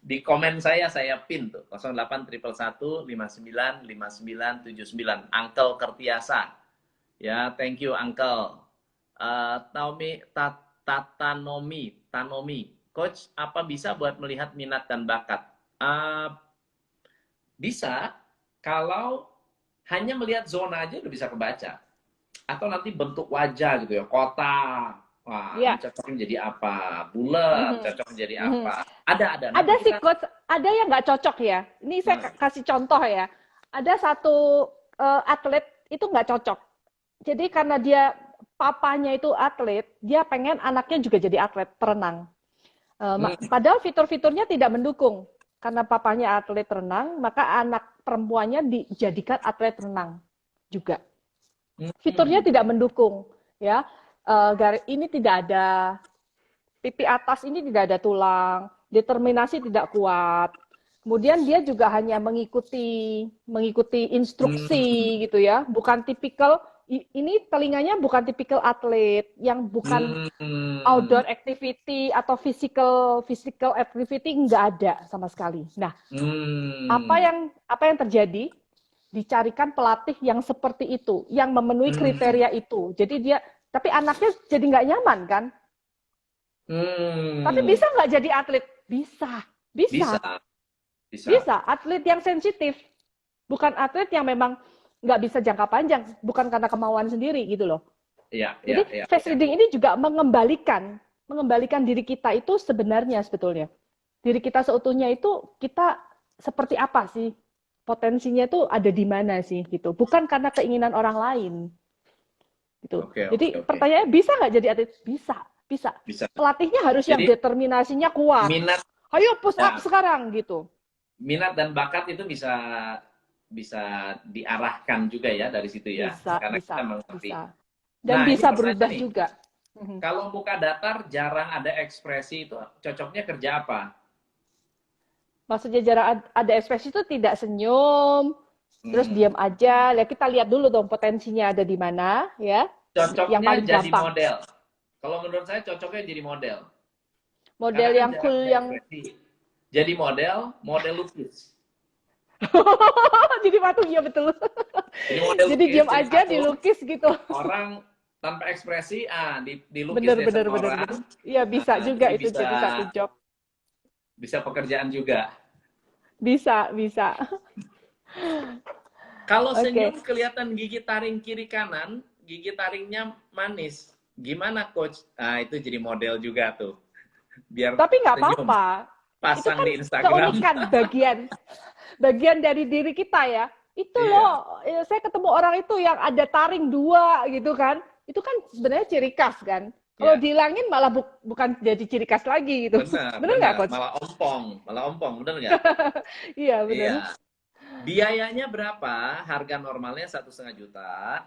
Di komen saya pin tuh 08 111 59 59 79. Uncle Kertiasa. Ya, thank you Uncle. Tanomi. Coach, apa bisa buat melihat minat dan bakat? Bisa, kalau hanya melihat zona aja udah bisa kebaca. Atau nanti bentuk wajah gitu ya, kotak. Wah, cocok menjadi apa? Bulat, cocok menjadi apa? Ada sih coach, ada yang nggak cocok ya. Ini saya kasih contoh ya. Ada satu atlet itu nggak cocok. Jadi karena dia papanya itu atlet, dia pengen anaknya juga jadi atlet perenang. Padahal fitur-fiturnya tidak mendukung. Karena papanya atlet renang, maka anak perempuannya dijadikan atlet renang juga. Fiturnya tidak mendukung, ya. Ini tidak ada pipi atas, ini tidak ada tulang. determinasi tidak kuat. Kemudian dia juga hanya mengikuti instruksi gitu ya, bukan tipikal ini telinganya bukan tipikal atlet yang bukan Hmm. outdoor activity atau physical activity nggak ada sama sekali. Nah, apa Hmm. yang apa yang terjadi? Dicarikan pelatih yang seperti itu, yang memenuhi Hmm. kriteria itu. Jadi dia, tapi anaknya jadi nggak nyaman kan? Tapi Hmm. bisa nggak jadi atlet? Bisa, Bisa, bisa, bisa. bisa. Atlet yang sensitif, bukan atlet yang memang nggak bisa jangka panjang, bukan karena kemauan sendiri gitu loh. Iya, iya, Jadi iya, face iya. reading ini juga mengembalikan diri kita itu sebenarnya sebetulnya. Diri kita seutuhnya itu kita seperti apa sih? Potensinya itu ada di mana sih gitu. Bukan karena keinginan orang lain gitu. Oke, oke, Jadi oke. pertanyaannya bisa nggak jadi atlet? Bisa, bisa. Bisa. Pelatihnya harus yang Jadi determinasinya kuat. minat, Ayo push up ya, sekarang gitu. minat dan bakat itu bisa bisa diarahkan juga ya dari situ ya, Bisa, karena bisa, kita mengerti. bisa. Dan Nah, ini bisa pertanyaan berubah nih, juga. Mhm. kalau muka datar jarang ada ekspresi itu cocoknya kerja apa? Maksudnya jarak ada ekspresi itu tidak senyum, terus Hmm. diam aja. Ya kita lihat dulu dong potensinya ada di mana ya. Yang Cocoknya paling jadi gampang. model. Kalau menurut saya cocoknya jadi model. Karena Model kan yang jarang cool ada yang ekspresi. Jadi model, model lukis. jadi patung ya betul. Jadi model Jadi lukis, diam jadi aja patung, dilukis gitu. orang tanpa ekspresi, dilukis Bener deh bener sama bener orang, bener. Iya bisa juga jadi itu bisa jadi satu job. bisa pekerjaan juga. Bisa bisa. Kalau Oke. senyum kelihatan gigi taring kiri kanan, gigi taringnya manis. Gimana coach? Ah, itu jadi model juga tuh. Biar Tapi nggak senyum. apa-apa. Itu Pasang kan di Instagram. keunikan bagian dari diri kita ya. Itu Iya, loh, saya ketemu orang itu yang ada taring dua gitu kan. Itu kan sebenarnya ciri khas kan. Kalau iya. dihilangin malah bukan jadi ciri khas lagi gitu. Benar, Bener nggak benar. coach? Malah ompong, benar nggak? Iya bener. Iya. Biayanya berapa? Harga normalnya 1,5 juta.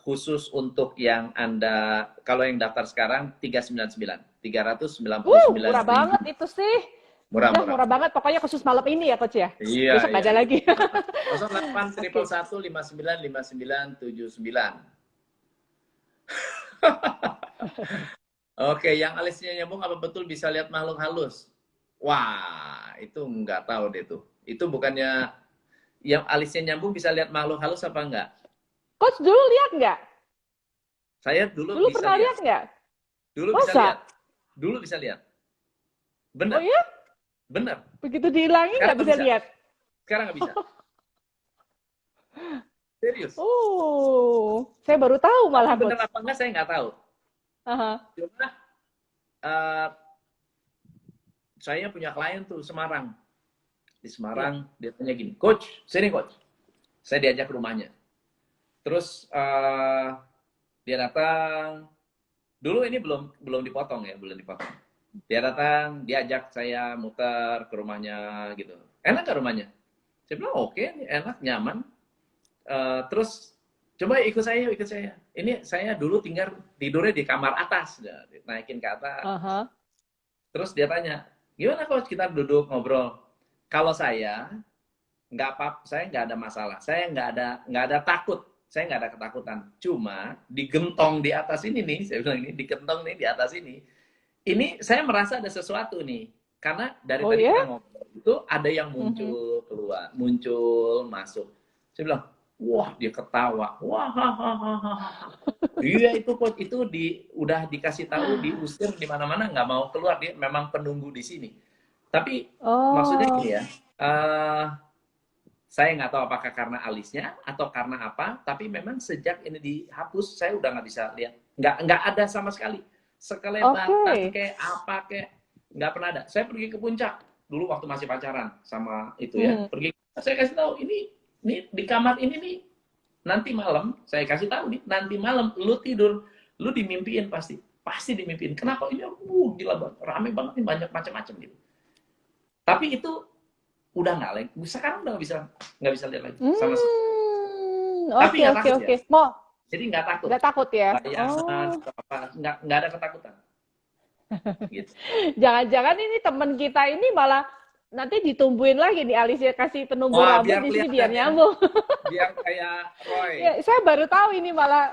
Khusus untuk yang Anda, kalau yang daftar sekarang 399, 399 Murah ribu. banget itu sih. Udah Murah-murah. murah banget. Pokoknya khusus malam ini ya coach ya. Iya, Besok nggak iya, ada iya. lagi. 08 triple Oke. 1 59 59 79. Oke, yang alisnya nyambung apa betul bisa lihat makhluk halus? Wah, itu nggak tahu deh tuh. Itu bukannya yang alisnya nyambung bisa lihat makhluk halus apa enggak? Coach dulu lihat nggak? Saya dulu Dulu bisa pernah lihat. lihat nggak? Dulu bisa Masa? lihat. Dulu bisa lihat. Oh Bener, ya? bener. Begitu dihilangin Sekarang nggak nggak bisa bisa. lihat? Sekarang nggak bisa. Serius. Oh, saya baru tahu Tapi malah bener coach. apa enggak saya nggak tahu. Aha. Cuma eh, saya punya klien tuh Semarang. Di Ya. Semarang dia tanya gini, coach, sini coach. Saya diajak ke rumahnya. Terus dia datang. Dulu ini belum belum dipotong ya, belum dipotong. Dia datang, diajak saya muter ke rumahnya gitu. Enak gak rumahnya? Saya bilang oke, enak, nyaman. Terus coba ikut saya, ikut saya. Ini saya dulu tinggal tidurnya di kamar atas, naikin ke atas. Aha. Terus dia tanya, gimana coach kita duduk ngobrol? Kalau saya nggak apa, saya nggak ada masalah, saya nggak ada takut, saya nggak ada ketakutan. Cuma digentong di atas ini nih, saya bilang ini digentong nih di atas ini saya merasa ada sesuatu nih. Karena dari Oh tadi ya? kita ngobrol itu ada yang Mhm. muncul keluar, muncul masuk. Saya bilang, wah dia ketawa, wah hahaha. Iya itu coach itu udah dikasih tahu diusir di mana-mana nggak mau keluar dia memang penunggu di sini. Tapi maksudnya Oh, gini ya, eh, saya nggak tahu apakah karena alisnya atau karena apa, tapi memang sejak ini dihapus saya udah nggak bisa lihat, nggak ada sama sekali sekelebatan oke. kayak apa kayak nggak pernah ada. Saya pergi ke puncak dulu waktu masih pacaran sama itu ya, Mhm. pergi saya kasih tahu ini di kamar ini nih nanti malam saya kasih tahu nih nanti malam lu tidur lu dimimpiin pasti dimimpiin. Kenapa ini? Gila banget, rame banget nih banyak macam-macam gitu. Tapi itu udah nggak lagi. Sekarang udah nggak bisa lihat lagi sama sekali. Tapi Oke nggak oke takut ya. oke. Mau Jadi nggak takut. nggak takut ya? Bayangan Oh, atau apa nggak ada ketakutan. Gitu. Jangan-jangan ini teman kita ini malah nanti ditumbuhin lagi nih Alicia kasih penumbuh Wah, rambut biar di sini kelihatan biar ya, nyambung. biar kayak Roy. Ya, saya baru tahu ini malah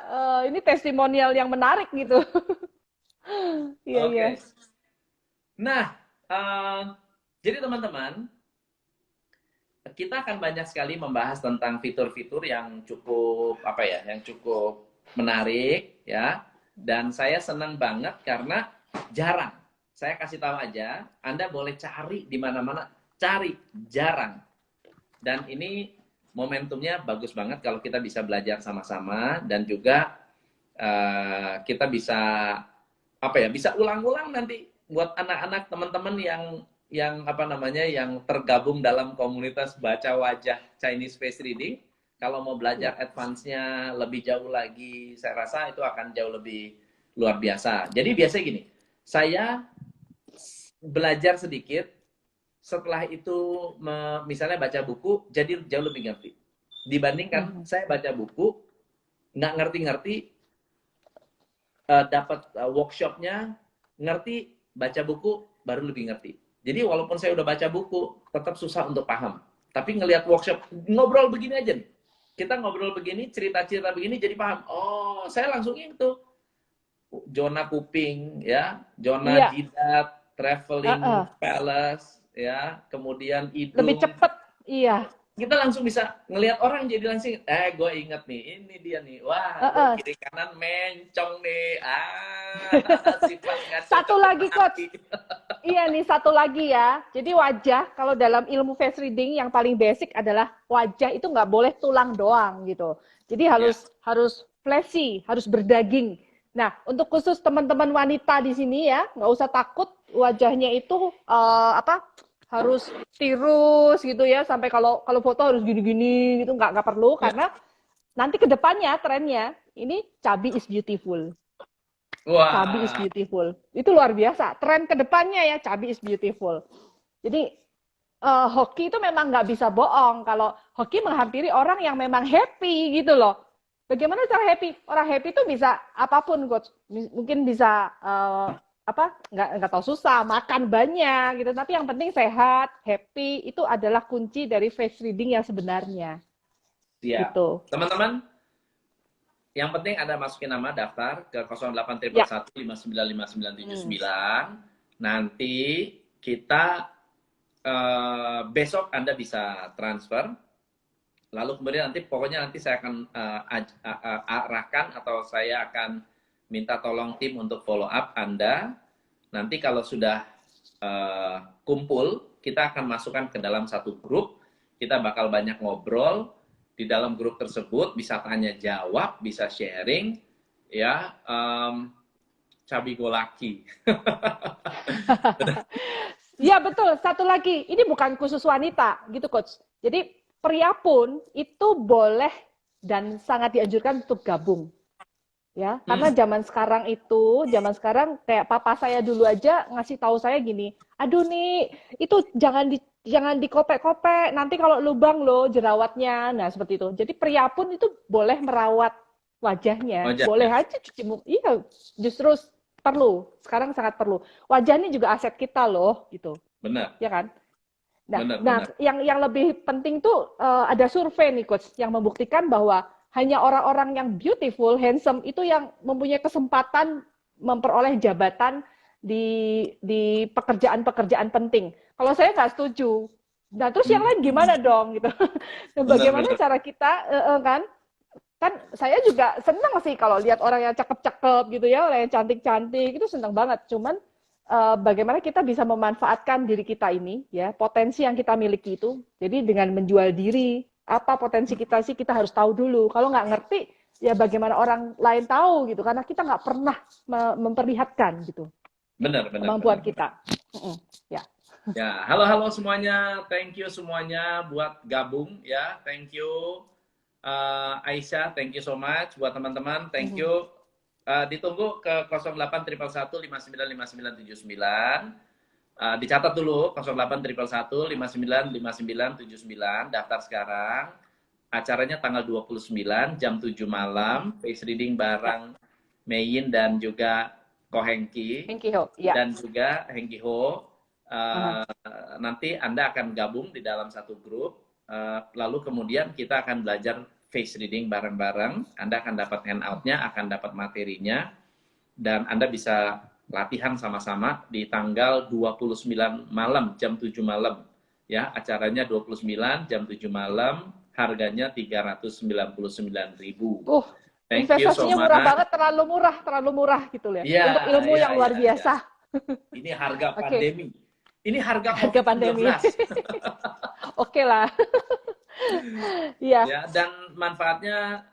ini testimonial yang menarik gitu. Iya, iya. Oke. Nah, eh, jadi teman-teman, kita akan banyak sekali membahas tentang fitur-fitur yang cukup apa ya, yang cukup menarik ya. Dan saya senang banget karena jarang. Saya kasih tahu aja, Anda boleh cari di mana-mana, cari jarang. Dan ini momentumnya bagus banget kalau kita bisa belajar sama-sama dan juga kita bisa apa ya, bisa ulang-ulang nanti buat anak-anak teman-teman yang apa namanya yang tergabung dalam komunitas baca wajah Chinese face reading. Kalau mau belajar Ya. advance-nya lebih jauh lagi, saya rasa itu akan jauh lebih luar biasa. Jadi biasanya gini, saya belajar sedikit, setelah itu misalnya baca buku, jadi jauh lebih ngerti. Dibandingkan Mhm. saya baca buku, nggak ngerti-ngerti, dapat workshopnya, ngerti, baca buku, baru lebih ngerti. Jadi walaupun saya udah baca buku, tetap susah untuk paham. Tapi ngelihat workshop, ngobrol begini aja nih. Kita ngobrol begini, cerita-cerita begini, jadi paham. Oh, saya langsung itu. Zona kuping, ya, zona Iya, jidat, traveling heeh. palace, ya, kemudian Lebih hidung, cepet. Iya, kita langsung bisa ngelihat orang jadi langsung gue inget nih ini dia nih, wah gue heeh. kiri kanan mencong nih, sifat nggak cocok Satu sama lagi hati. coach. Iya nih satu lagi ya. Jadi wajah kalau dalam ilmu face reading yang paling basic adalah wajah itu nggak boleh tulang doang gitu. Jadi Ya, harus harus fleshy, harus berdaging. Nah, untuk khusus teman-teman wanita di sini ya, nggak usah takut wajahnya itu apa harus tirus gitu ya, sampai kalau kalau foto harus gini-gini gitu nggak perlu ya. karena nanti ke depannya trennya ini chubby is beautiful. Chubby is Wah, beautiful. Itu luar biasa. Tren kedepannya ya, chubby is beautiful. Jadi hoki itu memang nggak bisa bohong. Kalau hoki menghampiri orang yang memang happy gitu loh. Bagaimana cara happy? Orang happy itu bisa apapun, coach. Mungkin bisa apa? Nggak tahu susah, makan banyak gitu. Tapi yang penting sehat, happy itu adalah kunci dari face reading yang sebenarnya. siap. Gitu. Teman-teman, yang penting Anda masukin nama daftar ke 08 Ya. 111 Hmm. 595979. Nanti kita besok Anda bisa transfer. Lalu kemudian nanti pokoknya nanti saya akan arahkan atau saya akan minta tolong tim untuk follow up Anda. Nanti kalau sudah kumpul, kita akan masukkan ke dalam satu grup. Kita bakal banyak ngobrol di dalam grup tersebut, bisa tanya jawab, bisa sharing, ya. Cabi golaki. Iya betul. Satu lagi, ini bukan khusus wanita, gitu coach. Jadi pria pun itu boleh dan sangat dianjurkan untuk gabung, ya. Karena Hmm, zaman sekarang kayak papa saya dulu aja ngasih tahu saya gini, aduh nih itu jangan dikopek-kopek, nanti kalau lubang loh jerawatnya. Nah seperti itu. Jadi pria pun itu boleh merawat wajahnya, boleh wajahnya. aja cuci muka. Iya, justru perlu. Sekarang sangat perlu. Wajah ini juga aset kita loh, gitu, Benar, ya kan? Nah, benar, nah benar. yang lebih penting tuh ada survei nih coach yang membuktikan bahwa hanya orang-orang yang beautiful, handsome itu yang mempunyai kesempatan memperoleh jabatan di pekerjaan-pekerjaan penting. Kalau saya nggak setuju. Nah, terus yang Hmm, lain gimana dong gitu? Nah, benar, bagaimana benar. cara kita kan kan saya juga senang sih kalau lihat orang yang cakep-cakep gitu ya, orang yang cantik-cantik itu senang banget. Cuman bagaimana kita bisa memanfaatkan diri kita ini ya, potensi yang kita miliki itu. Jadi dengan menjual diri, apa potensi kita sih kita harus tahu dulu. Kalau nggak ngerti, ya bagaimana orang lain tahu gitu, karena kita nggak pernah memperlihatkan gitu Benar, benar, kemampuan benar, benar. kita. Ya. Ya, halo halo semuanya. Thank you semuanya buat gabung ya. Thank you Aisyah, thank you so much buat teman-teman. Thank you. Ditunggu ke 08 111 59 59 79. Dicatat dulu 08 111 59 59 79. Daftar sekarang. Acaranya tanggal 29 jam 7 malam. Face reading bareng Mayin dan juga Ko Hengki, Thank you. Ya. dan juga Hengki Ho. Aha. Nanti Anda akan gabung di dalam satu grup, lalu kemudian kita akan belajar face reading bareng-bareng. Anda akan dapat handout-nya, akan dapat materinya, dan Anda bisa latihan sama-sama di tanggal 29 malam, jam 7 malam. Ya, acaranya 29 jam 7 malam, harganya 399.000. Thank you so Investasinya murah much. banget, terlalu murah gitu ya. Iya, Untuk ilmu iya, yang luar iya, biasa. iya. Ini harga Oke, pandemi. Ini harga harga COVID-19. pandemi. Oke lah. Iya, Ya, dan manfaatnya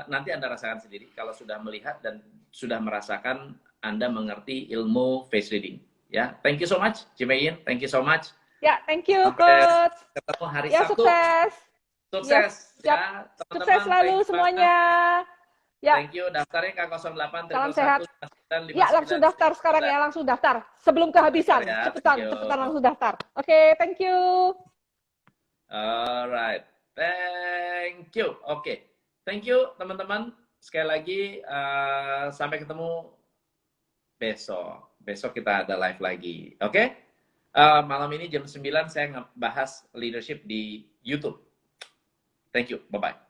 nanti Anda rasakan sendiri kalau sudah melihat dan sudah merasakan, Anda mengerti ilmu face reading. Ya, thank you so much, Cimein. Thank you so much. ya, thank you, Sampai Coach. ketemu hari Ya, Sabtu. sukses. Ya, Sukses siap. ya, teman-teman. Sukses selalu Thank you semuanya. banget. Ya, Thank you. Daftarnya ke 08 salam sehat. 1 Ya, langsung daftar sekarang ya, langsung daftar. Sebelum kehabisan. Ya, Cepetan, thank you. cepetan langsung daftar. Oke, thank you. Alright, thank you. Oke, thank you teman-teman. Sekali lagi, sampai ketemu besok. Besok kita ada live lagi. Oke? Malam ini jam 9 saya ngebahas leadership di YouTube. Thank you. Bye-bye.